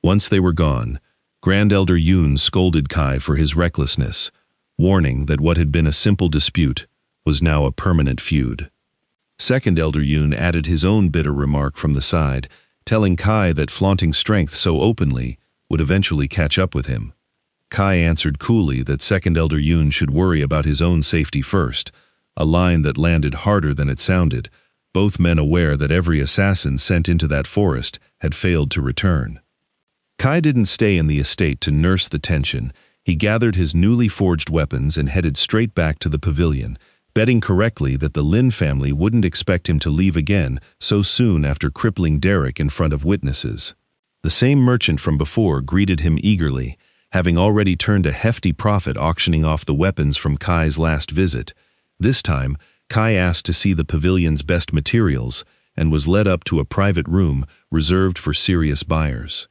Once they were gone, Grand Elder Yun scolded Kai for his recklessness, warning that what had been a simple dispute was now a permanent feud. Second Elder Yun added his own bitter remark from the side, telling Kai that flaunting strength so openly would eventually catch up with him. Kai answered coolly that Second Elder Yun should worry about his own safety first, a line that landed harder than it sounded, both men aware that every assassin sent into that forest had failed to return. Kai didn't stay in the estate to nurse the tension. He gathered his newly forged weapons and headed straight back to the pavilion, betting correctly that the Lin family wouldn't expect him to leave again so soon after crippling Derek in front of witnesses. The same merchant from before greeted him eagerly, having already turned a hefty profit auctioning off the weapons from Kai's last visit. This time, Kai asked to see the pavilion's best materials and was led up to a private room reserved for serious buyers.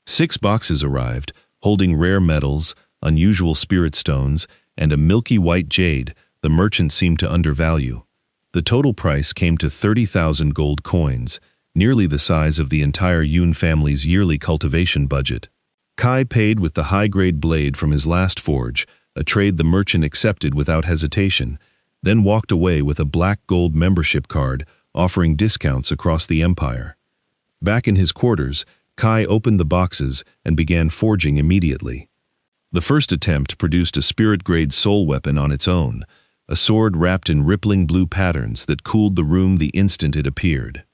6 boxes arrived, holding rare metals, unusual spirit stones, and a milky white jade the merchant seemed to undervalue. The total price came to 30,000 gold coins, nearly the size of the entire Yun family's yearly cultivation budget. Kai paid with the high-grade blade from his last forge, a trade the merchant accepted without hesitation, then walked away with a black gold membership card offering discounts across the empire. Back in his quarters, Kai opened the boxes and began forging immediately. The first attempt produced a spirit-grade soul weapon on its own, a sword wrapped in rippling blue patterns that cooled the room the instant it appeared.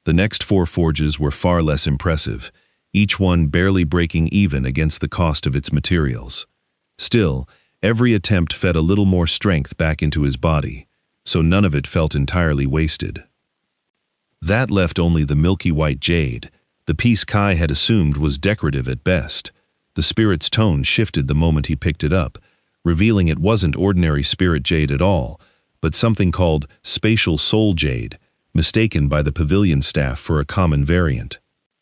The next 4 forges were far less impressive, each one barely breaking even against the cost of its materials. Still, every attempt fed a little more strength back into his body, so none of it felt entirely wasted. That left only the milky white jade. The piece Kai had assumed was decorative at best. The spirit's tone shifted the moment he picked it up, revealing it wasn't ordinary spirit jade at all, but something called spatial soul jade, mistaken by the pavilion staff for a common variant.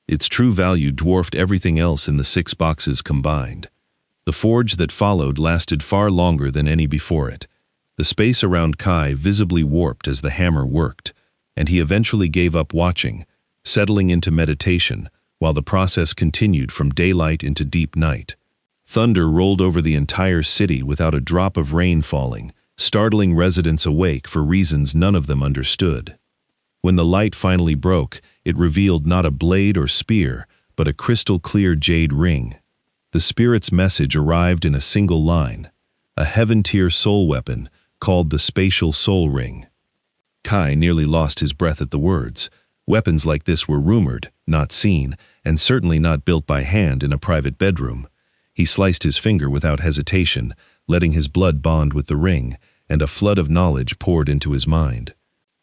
Its true value dwarfed everything else in the 6 boxes combined. The forge that followed lasted far longer than any before it. The space around Kai visibly warped as the hammer worked, and he eventually gave up watching, settling into meditation, while the process continued from daylight into deep night. Thunder rolled over the entire city without a drop of rain falling, startling residents awake for reasons none of them understood. When the light finally broke, it revealed not a blade or spear, but a crystal-clear jade ring. The spirit's message arrived in a single line, a heaven-tier soul weapon called the Spatial Soul Ring. Kai nearly lost his breath at the words. Weapons like this were rumored, not seen, and certainly not built by hand in a private bedroom. He sliced his finger without hesitation, letting his blood bond with the ring, and a flood of knowledge poured into his mind.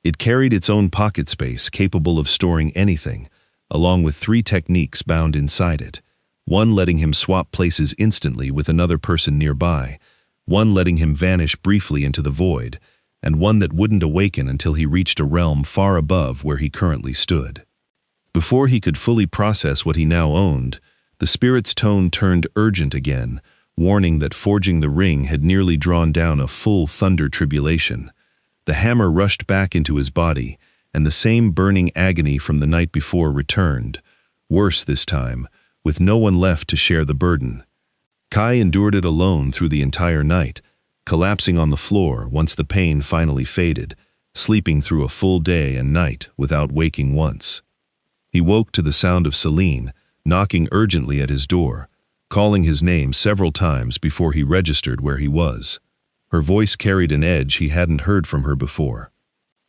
It carried its own pocket space capable of storing anything, along with 3 techniques bound inside it, one letting him swap places instantly with another person nearby, one letting him vanish briefly into the void, and one that wouldn't awaken until he reached a realm far above where he currently stood. Before he could fully process what he now owned, The spirit's tone turned urgent again, warning that forging the ring had nearly drawn down a full thunder tribulation. The hammer rushed back into his body, and the same burning agony from the night before returned, worse this time, with no one left to share the burden. Kai endured it alone through the entire night, collapsing on the floor once the pain finally faded, sleeping through a full day and night without waking once. He woke to the sound of Celine knocking urgently at his door, calling his name several times before he registered where he was. Her voice carried an edge he hadn't heard from her before.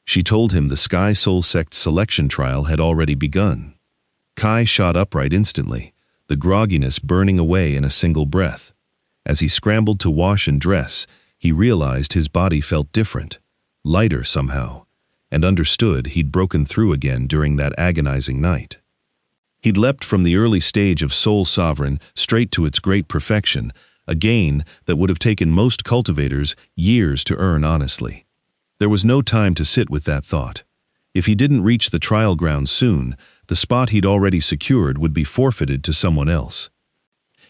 She told him the Sky Soul Sect's selection trial had already begun. Kai shot upright instantly, the grogginess burning away in a single breath. As he scrambled to wash and dress, he realized his body felt different, lighter somehow, and understood he'd broken through again during that agonizing night. He'd leapt from the early stage of Soul Sovereign straight to its great perfection, a gain that would have taken most cultivators years to earn honestly. There was no time to sit with that thought. If he didn't reach the trial ground soon, the spot he'd already secured would be forfeited to someone else.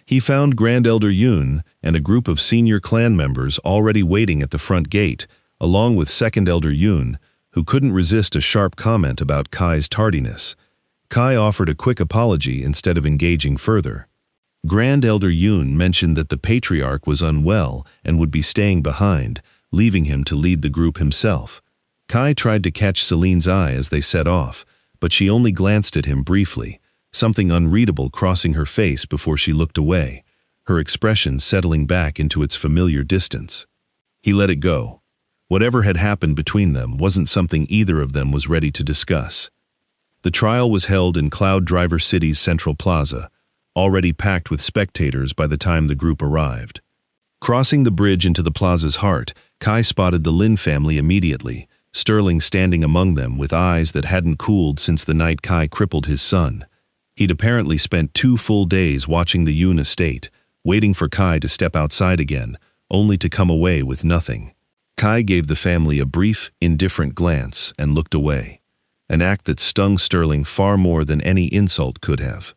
He found Grand Elder Yun and a group of senior clan members already waiting at the front gate, along with Second Elder Yun, who couldn't resist a sharp comment about Kai's tardiness. Kai offered a quick apology instead of engaging further. Grand Elder Yun mentioned that the patriarch was unwell and would be staying behind, leaving him to lead the group himself. Kai tried to catch Celine's eye as they set off, but she only glanced at him briefly, something unreadable crossing her face before she looked away, her expression settling back into its familiar distance. He let it go. Whatever had happened between them wasn't something either of them was ready to discuss. The trial was held in Cloud Driver City's Central Plaza, already packed with spectators by the time the group arrived. Crossing the bridge into the plaza's heart, Kai spotted the Lin family immediately, Sterling standing among them with eyes that hadn't cooled since the night Kai crippled his son. He'd apparently spent 2 full days watching the Yun estate, waiting for Kai to step outside again, only to come away with nothing. Kai gave the family a brief, indifferent glance and looked away, an act that stung Sterling far more than any insult could have.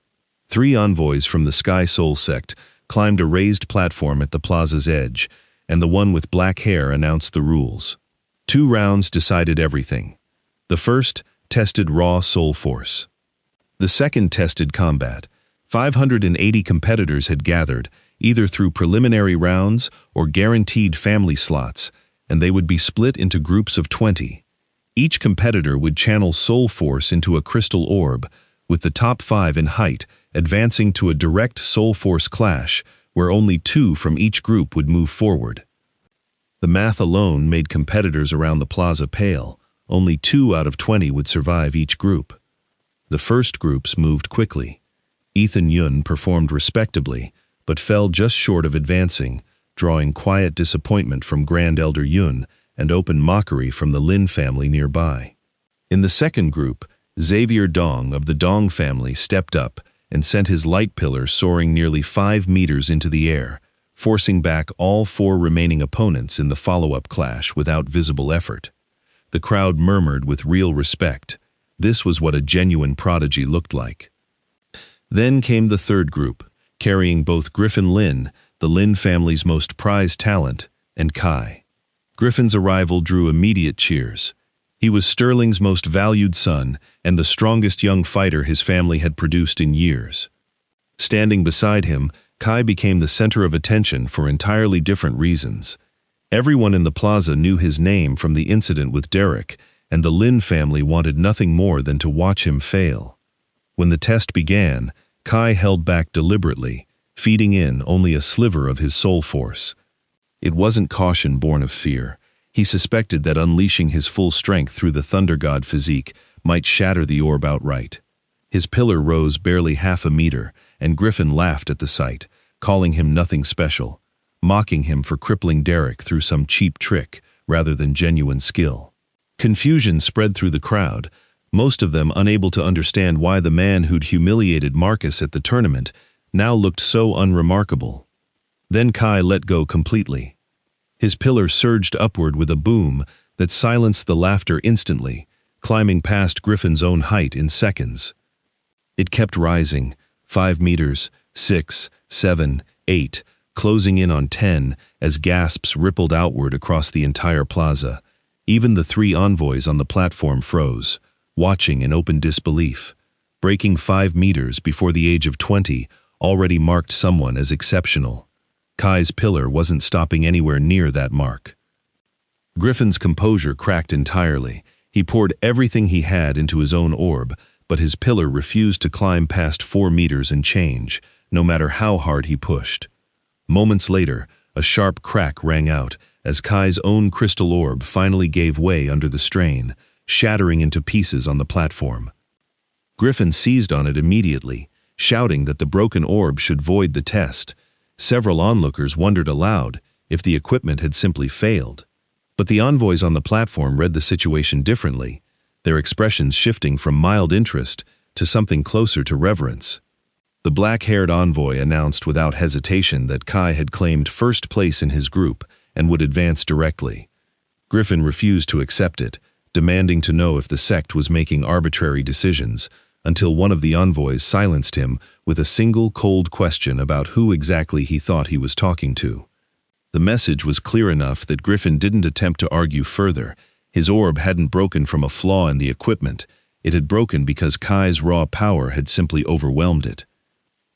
3 envoys from the Sky Soul Sect climbed a raised platform at the plaza's edge, and the one with black hair announced the rules. 2 rounds decided everything. The first tested raw soul force. The second tested combat. 580 competitors had gathered, either through preliminary rounds or guaranteed family slots, and they would be split into groups of 20. Each competitor would channel soul force into a crystal orb, with the top 5 in height advancing to a direct soul force clash where only 2 from each group would move forward. The math alone made competitors around the plaza pale. Only 2 out of 20 would survive each group. The first groups moved quickly. Ethan Yun performed respectably, but fell just short of advancing, drawing quiet disappointment from Grand Elder Yun and open mockery from the Lin family nearby. In the second group, Xavier Dong of the Dong family stepped up and sent his light pillar soaring nearly 5 meters into the air, forcing back all 4 remaining opponents in the follow-up clash without visible effort. The crowd murmured with real respect. This was what a genuine prodigy looked like. Then came the third group, carrying both Griffin Lin, the Lin family's most prized talent, and Kai. Griffin's arrival drew immediate cheers. He was Sterling's most valued son and the strongest young fighter his family had produced in years. Standing beside him, Kai became the center of attention for entirely different reasons. Everyone in the plaza knew his name from the incident with Derek, and the Lin family wanted nothing more than to watch him fail. When the test began, Kai held back deliberately, feeding in only a sliver of his soul force. It wasn't caution born of fear. He suspected that unleashing his full strength through the Thunder God physique might shatter the orb outright. His pillar rose barely half a meter, and Griffin laughed at the sight, calling him nothing special, mocking him for crippling Derek through some cheap trick rather than genuine skill. Confusion spread through the crowd, most of them unable to understand why the man who'd humiliated Marcus at the tournament now looked so unremarkable. Then Kai let go completely. His pillar surged upward with a boom that silenced the laughter instantly, climbing past Griffin's own height in seconds. It kept rising, 5 meters, 6, 7, 8, closing in on 10 as gasps rippled outward across the entire plaza. Even the 3 envoys on the platform froze, watching in open disbelief. Breaking 5 meters before the age of 20 already marked someone as exceptional. Kai's pillar wasn't stopping anywhere near that mark. Griffin's composure cracked entirely. He poured everything he had into his own orb, but his pillar refused to climb past 4 meters and change, no matter how hard he pushed. Moments later, a sharp crack rang out as Kai's own crystal orb finally gave way under the strain, shattering into pieces on the platform. Griffin seized on it immediately, shouting that the broken orb should void the test. Several onlookers wondered aloud if the equipment had simply failed. But the envoys on the platform read the situation differently, their expressions shifting from mild interest to something closer to reverence. The black-haired envoy announced without hesitation that Kai had claimed first place in his group and would advance directly. Griffin refused to accept it, demanding to know if the sect was making arbitrary decisions, until one of the envoys silenced him with a single cold question about who exactly he thought he was talking to. The message was clear enough that Griffin didn't attempt to argue further. His orb hadn't broken from a flaw in the equipment. It had broken because Kai's raw power had simply overwhelmed it.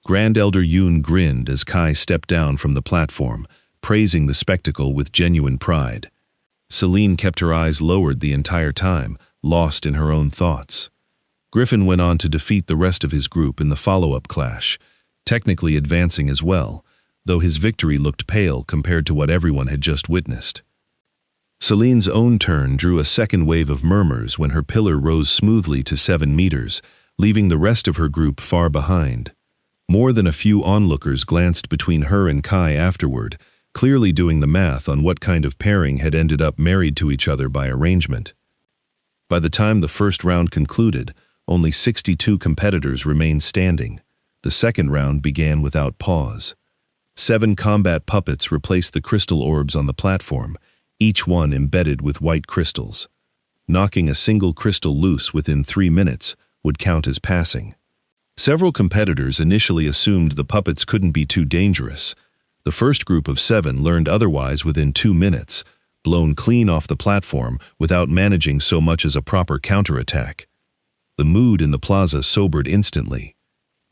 Grand Elder Yoon grinned as Kai stepped down from the platform, praising the spectacle with genuine pride. Celine kept her eyes lowered the entire time, lost in her own thoughts. Griffin went on to defeat the rest of his group in the follow-up clash, technically advancing as well, though his victory looked pale compared to what everyone had just witnessed. Celine's own turn drew a second wave of murmurs when her pillar rose smoothly to 7 meters, leaving the rest of her group far behind. More than a few onlookers glanced between her and Kai afterward, clearly doing the math on what kind of pairing had ended up married to each other by arrangement. By the time the first round concluded, only 62 competitors remained standing. The second round began without pause. 7 combat puppets replaced the crystal orbs on the platform, each one embedded with white crystals. Knocking a single crystal loose within 3 minutes would count as passing. Several competitors initially assumed the puppets couldn't be too dangerous. The first group of 7 learned otherwise within 2 minutes, blown clean off the platform without managing so much as a proper counterattack. The mood in the plaza sobered instantly.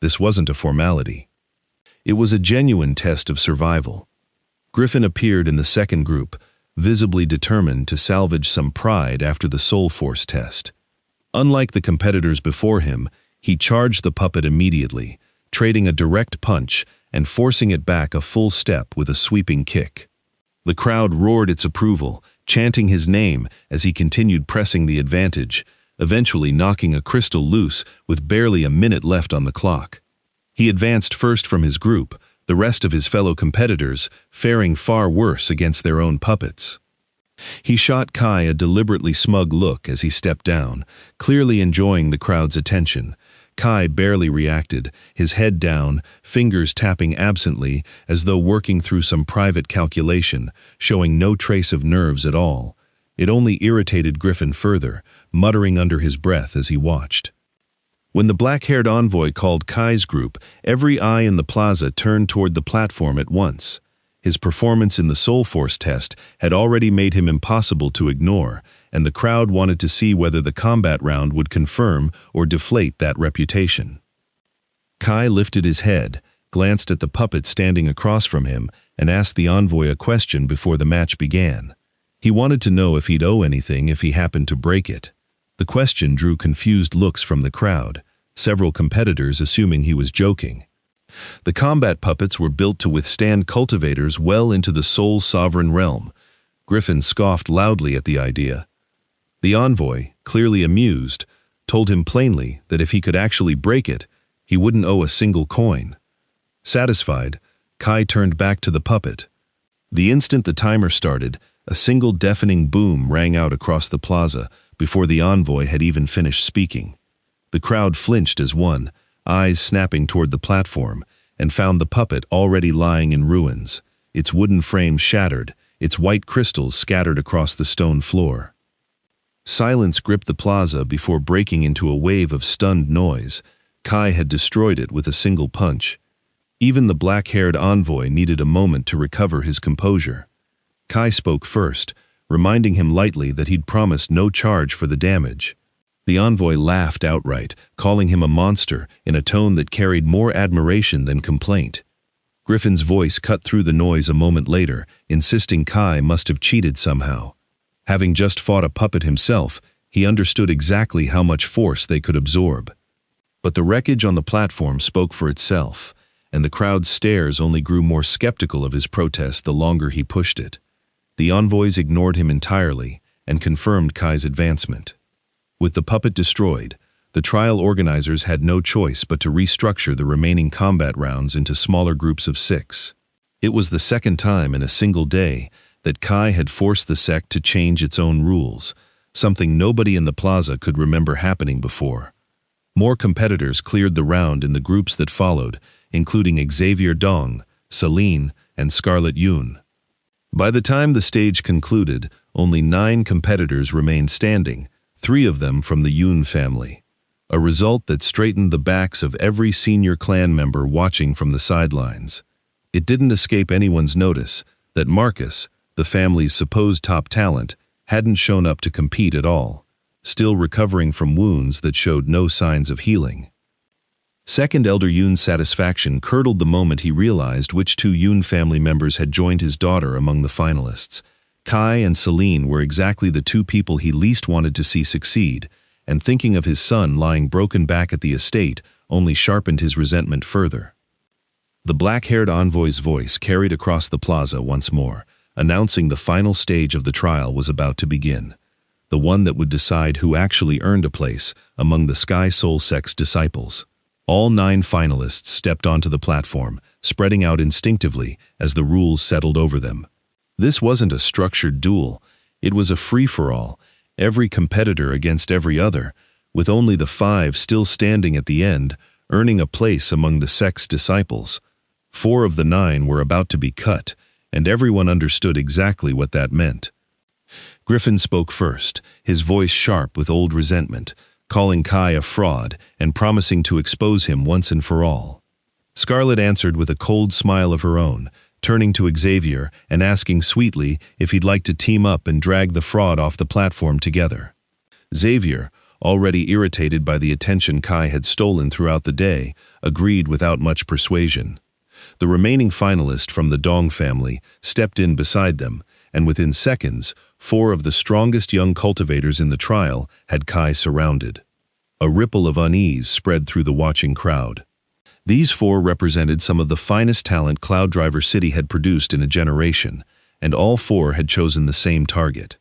This wasn't a formality. It was a genuine test of survival. Griffin appeared in the second group, visibly determined to salvage some pride after the soul force test. Unlike the competitors before him, he charged the puppet immediately, trading a direct punch and forcing it back a full step with a sweeping kick. The crowd roared its approval, chanting his name as he continued pressing the advantage, eventually knocking a crystal loose with barely a minute left on the clock. He advanced first from his group, the rest of his fellow competitors faring far worse against their own puppets. He shot Kai a deliberately smug look as he stepped down, clearly enjoying the crowd's attention. Kai barely reacted, his head down, fingers tapping absently as though working through some private calculation, showing no trace of nerves at all. It only irritated Griffin further, muttering under his breath as he watched. When the black-haired envoy called Kai's group, every eye in the plaza turned toward the platform at once. His performance in the Soul Force test had already made him impossible to ignore, and the crowd wanted to see whether the combat round would confirm or deflate that reputation. Kai lifted his head, glanced at the puppet standing across from him, and asked the envoy a question before the match began. He wanted to know if he'd owe anything if he happened to break it. The question drew confused looks from the crowd, several competitors assuming he was joking. The combat puppets were built to withstand cultivators well into the soul sovereign realm. Griffin scoffed loudly at the idea. The envoy, clearly amused, told him plainly that if he could actually break it, he wouldn't owe a single coin. Satisfied, Kai turned back to the puppet. The instant the timer started, a single deafening boom rang out across the plaza before the envoy had even finished speaking. The crowd flinched as one, eyes snapping toward the platform, and found the puppet already lying in ruins, its wooden frame shattered, its white crystals scattered across the stone floor. Silence gripped the plaza before breaking into a wave of stunned noise. Kai had destroyed it with a single punch. Even the black-haired envoy needed a moment to recover his composure. Kai spoke first, reminding him lightly that he'd promised no charge for the damage. The envoy laughed outright, calling him a monster in a tone that carried more admiration than complaint. Griffin's voice cut through the noise a moment later, insisting Kai must have cheated somehow. Having just fought a puppet himself, he understood exactly how much force they could absorb. But the wreckage on the platform spoke for itself, and the crowd's stares only grew more skeptical of his protest the longer he pushed it. The envoys ignored him entirely and confirmed Kai's advancement. With the puppet destroyed, the trial organizers had no choice but to restructure the remaining combat rounds into smaller groups of 6. It was the second time in a single day that Kai had forced the sect to change its own rules, something nobody in the plaza could remember happening before. More competitors cleared the round in the groups that followed, including Xavier Dong, Celine, and Scarlet Yun. By the time the stage concluded, only 9 competitors remained standing, 3 of them from the Yun family. A result that straightened the backs of every senior clan member watching from the sidelines. It didn't escape anyone's notice that Marcus, the family's supposed top talent, hadn't shown up to compete at all, still recovering from wounds that showed no signs of healing. Second Elder Yun's satisfaction curdled the moment he realized which 2 Yun family members had joined his daughter among the finalists. Kai and Celine were exactly the 2 people he least wanted to see succeed, and thinking of his son lying broken back at the estate only sharpened his resentment further. The black-haired envoy's voice carried across the plaza once more, announcing the final stage of the trial was about to begin, the one that would decide who actually earned a place among the Sky Soul Sect's disciples. All 9 finalists stepped onto the platform, spreading out instinctively as the rules settled over them. This wasn't a structured duel, it was a free-for-all, every competitor against every other, with only the 5 still standing at the end, earning a place among the sect's disciples. 4 of the 9 were about to be cut, and everyone understood exactly what that meant. Griffin spoke first, his voice sharp with old resentment, calling Kai a fraud and promising to expose him once and for all. Scarlet answered with a cold smile of her own, turning to Xavier and asking sweetly if he'd like to team up and drag the fraud off the platform together. Xavier, already irritated by the attention Kai had stolen throughout the day, agreed without much persuasion. The remaining finalist from the Dong family stepped in beside them, and within seconds, 4 of the strongest young cultivators in the trial had Kai surrounded. A ripple of unease spread through the watching crowd. These 4 represented some of the finest talent Cloud Driver City had produced in a generation, and all 4 had chosen the same target.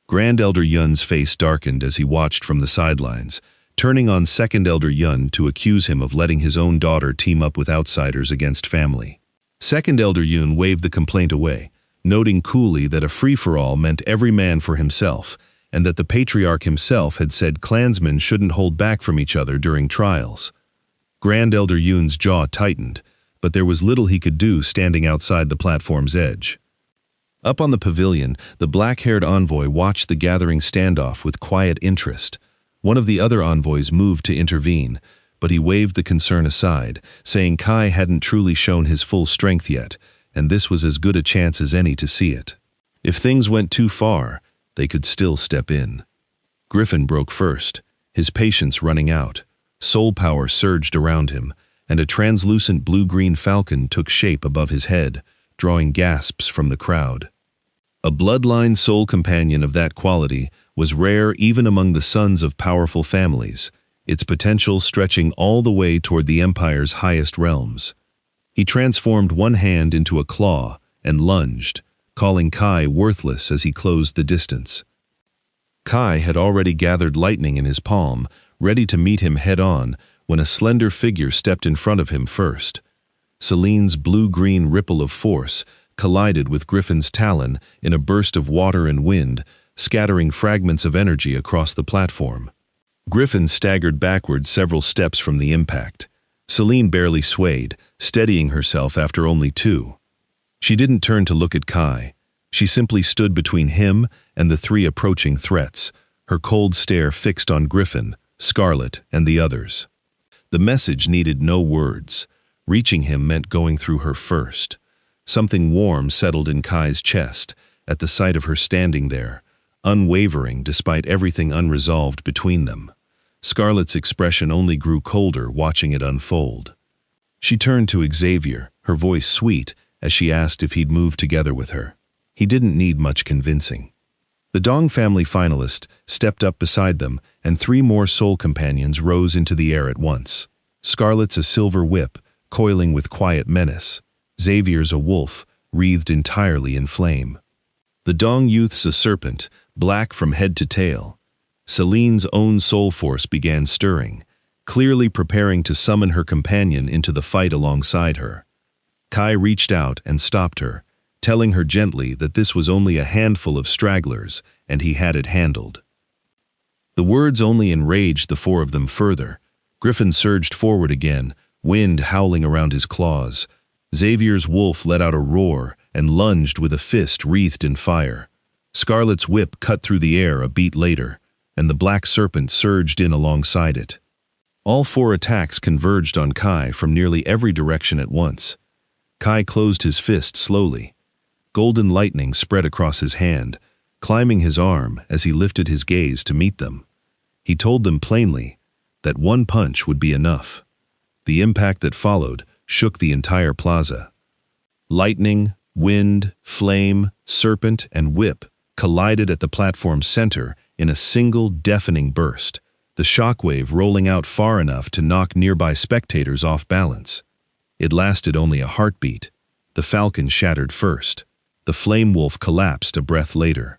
Grand Elder Yun's face darkened as he watched from the sidelines, turning on Second Elder Yun to accuse him of letting his own daughter team up with outsiders against family. Second Elder Yun waved the complaint away, noting coolly that a free-for-all meant every man for himself, and that the patriarch himself had said clansmen shouldn't hold back from each other during trials. Grand Elder Yun's jaw tightened, but there was little he could do standing outside the platform's edge. Up on the pavilion, the black-haired envoy watched the gathering standoff with quiet interest. One of the other envoys moved to intervene, but he waved the concern aside, saying Kai hadn't truly shown his full strength yet, and this was as good a chance as any to see it. If things went too far, they could still step in. Griffin broke first, his patience running out. Soul power surged around him, and a translucent blue-green falcon took shape above his head, drawing gasps from the crowd. A bloodline soul companion of that quality was rare even among the sons of powerful families, its potential stretching all the way toward the Empire's highest realms. He transformed one hand into a claw and lunged, calling Kai worthless as he closed the distance. Kai had already gathered lightning in his palm, ready to meet him head-on, when a slender figure stepped in front of him first. Celine's blue-green ripple of force collided with Griffin's talon in a burst of water and wind, scattering fragments of energy across the platform. Griffin staggered backward several steps from the impact. Celine barely swayed, steadying herself after only 2. She didn't turn to look at Kai. She simply stood between him and the 3 approaching threats, her cold stare fixed on Griffin, Scarlet, and the others. The message needed no words. Reaching him meant going through her first. Something warm settled in Kai's chest at the sight of her standing there, unwavering despite everything unresolved between them. Scarlett's expression only grew colder watching it unfold. She turned to Xavier, her voice sweet, as she asked if he'd move together with her. He didn't need much convincing. The Dong family finalist stepped up beside them, and 3 more soul companions rose into the air at once. Scarlett's a silver whip, coiling with quiet menace. Xavier's a wolf, wreathed entirely in flame. The Dong youth's a serpent, black from head to tail. Celine's own soul force began stirring, clearly preparing to summon her companion into the fight alongside her. Kai reached out and stopped her, telling her gently that this was only a handful of stragglers, and he had it handled. The words only enraged the 4 of them further. Griffin surged forward again, wind howling around his claws. Xavier's wolf let out a roar and lunged with a fist wreathed in fire. Scarlett's whip cut through the air a beat later, and the black serpent surged in alongside it. All 4 attacks converged on Kai from nearly every direction at once. Kai closed his fist slowly. Golden lightning spread across his hand, climbing his arm as he lifted his gaze to meet them. He told them plainly that 1 punch would be enough. The impact that followed shook the entire plaza. Lightning, wind, flame, serpent, and whip collided at the platform's center in a single deafening burst, the shockwave rolling out far enough to knock nearby spectators off balance. It lasted only a heartbeat. The falcon shattered first. The flame wolf collapsed a breath later.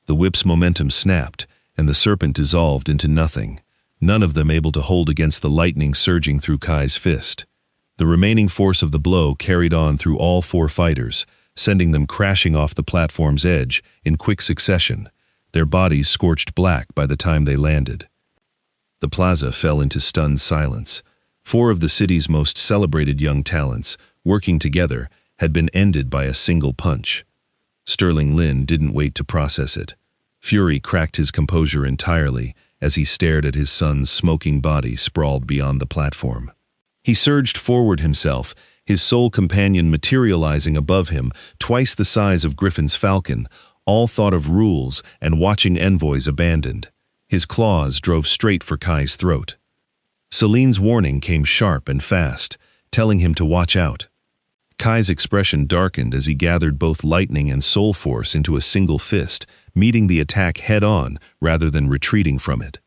The whip's momentum snapped, and the serpent dissolved into nothing, none of them able to hold against the lightning surging through Kai's fist. The remaining force of the blow carried on through all 4 fighters, sending them crashing off the platform's edge in quick succession, their bodies scorched black by the time they landed. The plaza fell into stunned silence. 4 of the city's most celebrated young talents, working together, had been ended by a single punch. Sterling Lin didn't wait to process it. Fury cracked his composure entirely as he stared at his son's smoking body sprawled beyond the platform. He surged forward himself, his soul companion materializing above him, twice the size of Griffin's falcon, all thought of rules and watching envoys abandoned. His claws drove straight for Kai's throat. Celine's warning came sharp and fast, telling him to watch out. Kai's expression darkened as he gathered both lightning and soul force into a single fist, meeting the attack head-on rather than retreating from it.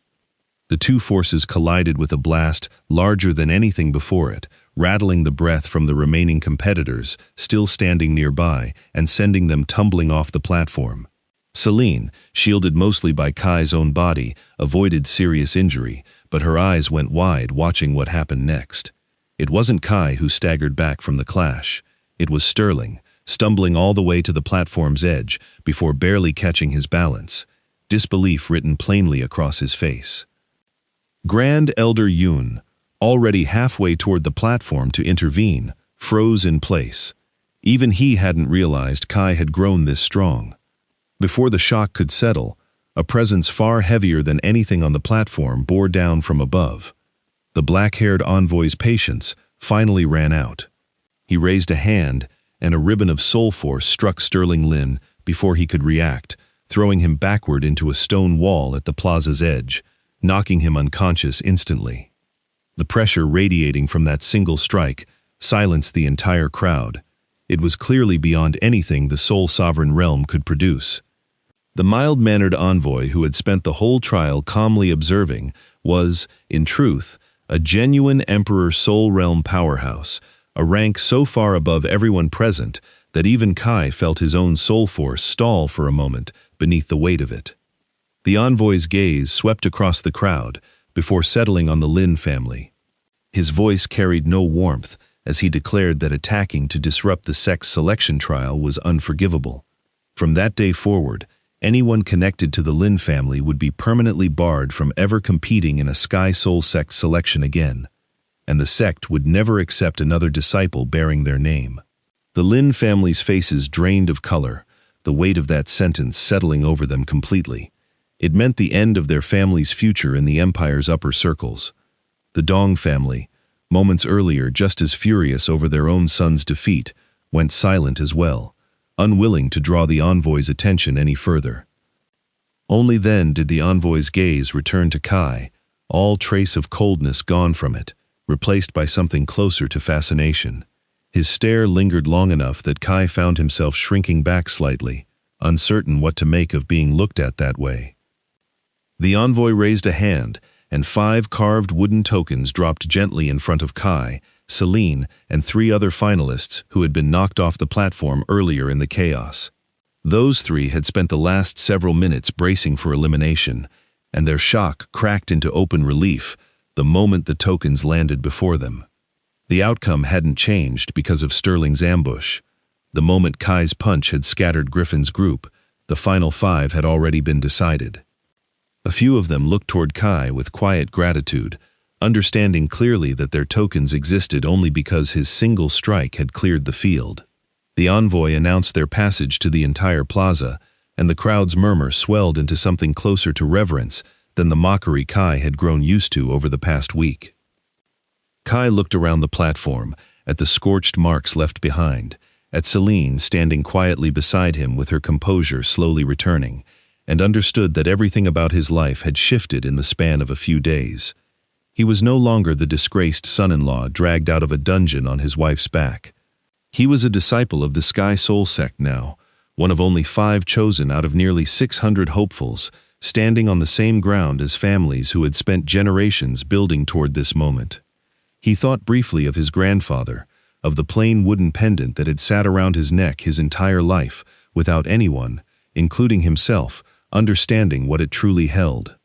The 2 forces collided with a blast larger than anything before it, rattling the breath from the remaining competitors still standing nearby and sending them tumbling off the platform. Celine, shielded mostly by Kai's own body, avoided serious injury, but her eyes went wide watching what happened next. It wasn't Kai who staggered back from the clash. It was Sterling, stumbling all the way to the platform's edge before barely catching his balance, disbelief written plainly across his face. Grand Elder Yoon, already halfway toward the platform to intervene, froze in place. Even he hadn't realized Kai had grown this strong. Before the shock could settle, a presence far heavier than anything on the platform bore down from above. The black-haired envoy's patience finally ran out. He raised a hand, and a ribbon of soul force struck Sterling Lin before he could react, throwing him backward into a stone wall at the plaza's edge, knocking him unconscious instantly. The pressure radiating from that single strike silenced the entire crowd. It was clearly beyond anything the Soul Sovereign realm could produce. The mild-mannered envoy who had spent the whole trial calmly observing was, in truth, a genuine Emperor Soul Realm powerhouse, a rank so far above everyone present that even Kai felt his own soul force stall for a moment beneath the weight of it. The envoy's gaze swept across the crowd before settling on the Lin family. His voice carried no warmth as he declared that attacking to disrupt the sex selection trial was unforgivable. From that day forward, anyone connected to the Lin family would be permanently barred from ever competing in a Sky Soul sect selection again, and the sect would never accept another disciple bearing their name. The Lin family's faces drained of color, the weight of that sentence settling over them completely. It meant the end of their family's future in the Empire's upper circles. The Dong family, moments earlier just as furious over their own son's defeat, went silent as well, unwilling to draw the envoy's attention any further. Only then did the envoy's gaze return to Kai, all trace of coldness gone from it, replaced by something closer to fascination. His stare lingered long enough that Kai found himself shrinking back slightly, uncertain what to make of being looked at that way. The envoy raised a hand, and 5 carved wooden tokens dropped gently in front of Kai, Celine, and 3 other finalists who had been knocked off the platform earlier in the chaos. Those 3 had spent the last several minutes bracing for elimination, and their shock cracked into open relief the moment the tokens landed before them. The outcome hadn't changed because of Sterling's ambush. The moment Kai's punch had scattered Griffin's group, the final 5 had already been decided. A few of them looked toward Kai with quiet gratitude, understanding clearly that their tokens existed only because his single strike had cleared the field. The envoy announced their passage to the entire plaza, and the crowd's murmur swelled into something closer to reverence than the mockery Kai had grown used to over the past week. Kai looked around the platform, at the scorched marks left behind, at Celine standing quietly beside him with her composure slowly returning, and understood that everything about his life had shifted in the span of a few days. He was no longer the disgraced son-in-law dragged out of a dungeon on his wife's back. He was a disciple of the Sky Soul sect now, one of only 5 chosen out of nearly 600 hopefuls, standing on the same ground as families who had spent generations building toward this moment. He thought briefly of his grandfather, of the plain wooden pendant that had sat around his neck his entire life, without anyone, including himself, understanding what it truly held.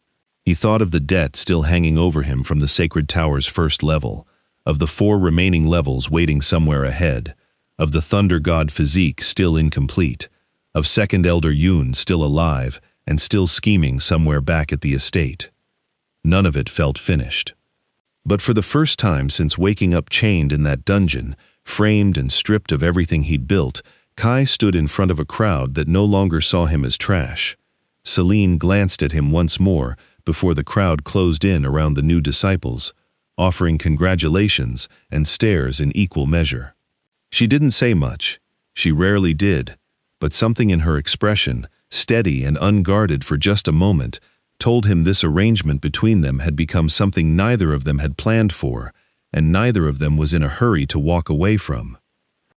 He thought of the debt still hanging over him from the Sacred Tower's first level, of the 4 remaining levels waiting somewhere ahead, of the Thunder God physique still incomplete, of Second Elder Yoon still alive and still scheming somewhere back at the estate. None of it felt finished. But for the first time since waking up chained in that dungeon, framed and stripped of everything he'd built, Kai stood in front of a crowd that no longer saw him as trash. Celine glanced at him once more before the crowd closed in around the new disciples, offering congratulations and stares in equal measure. She didn't say much. She rarely did, but something in her expression, steady and unguarded for just a moment, told him this arrangement between them had become something neither of them had planned for, and neither of them was in a hurry to walk away from.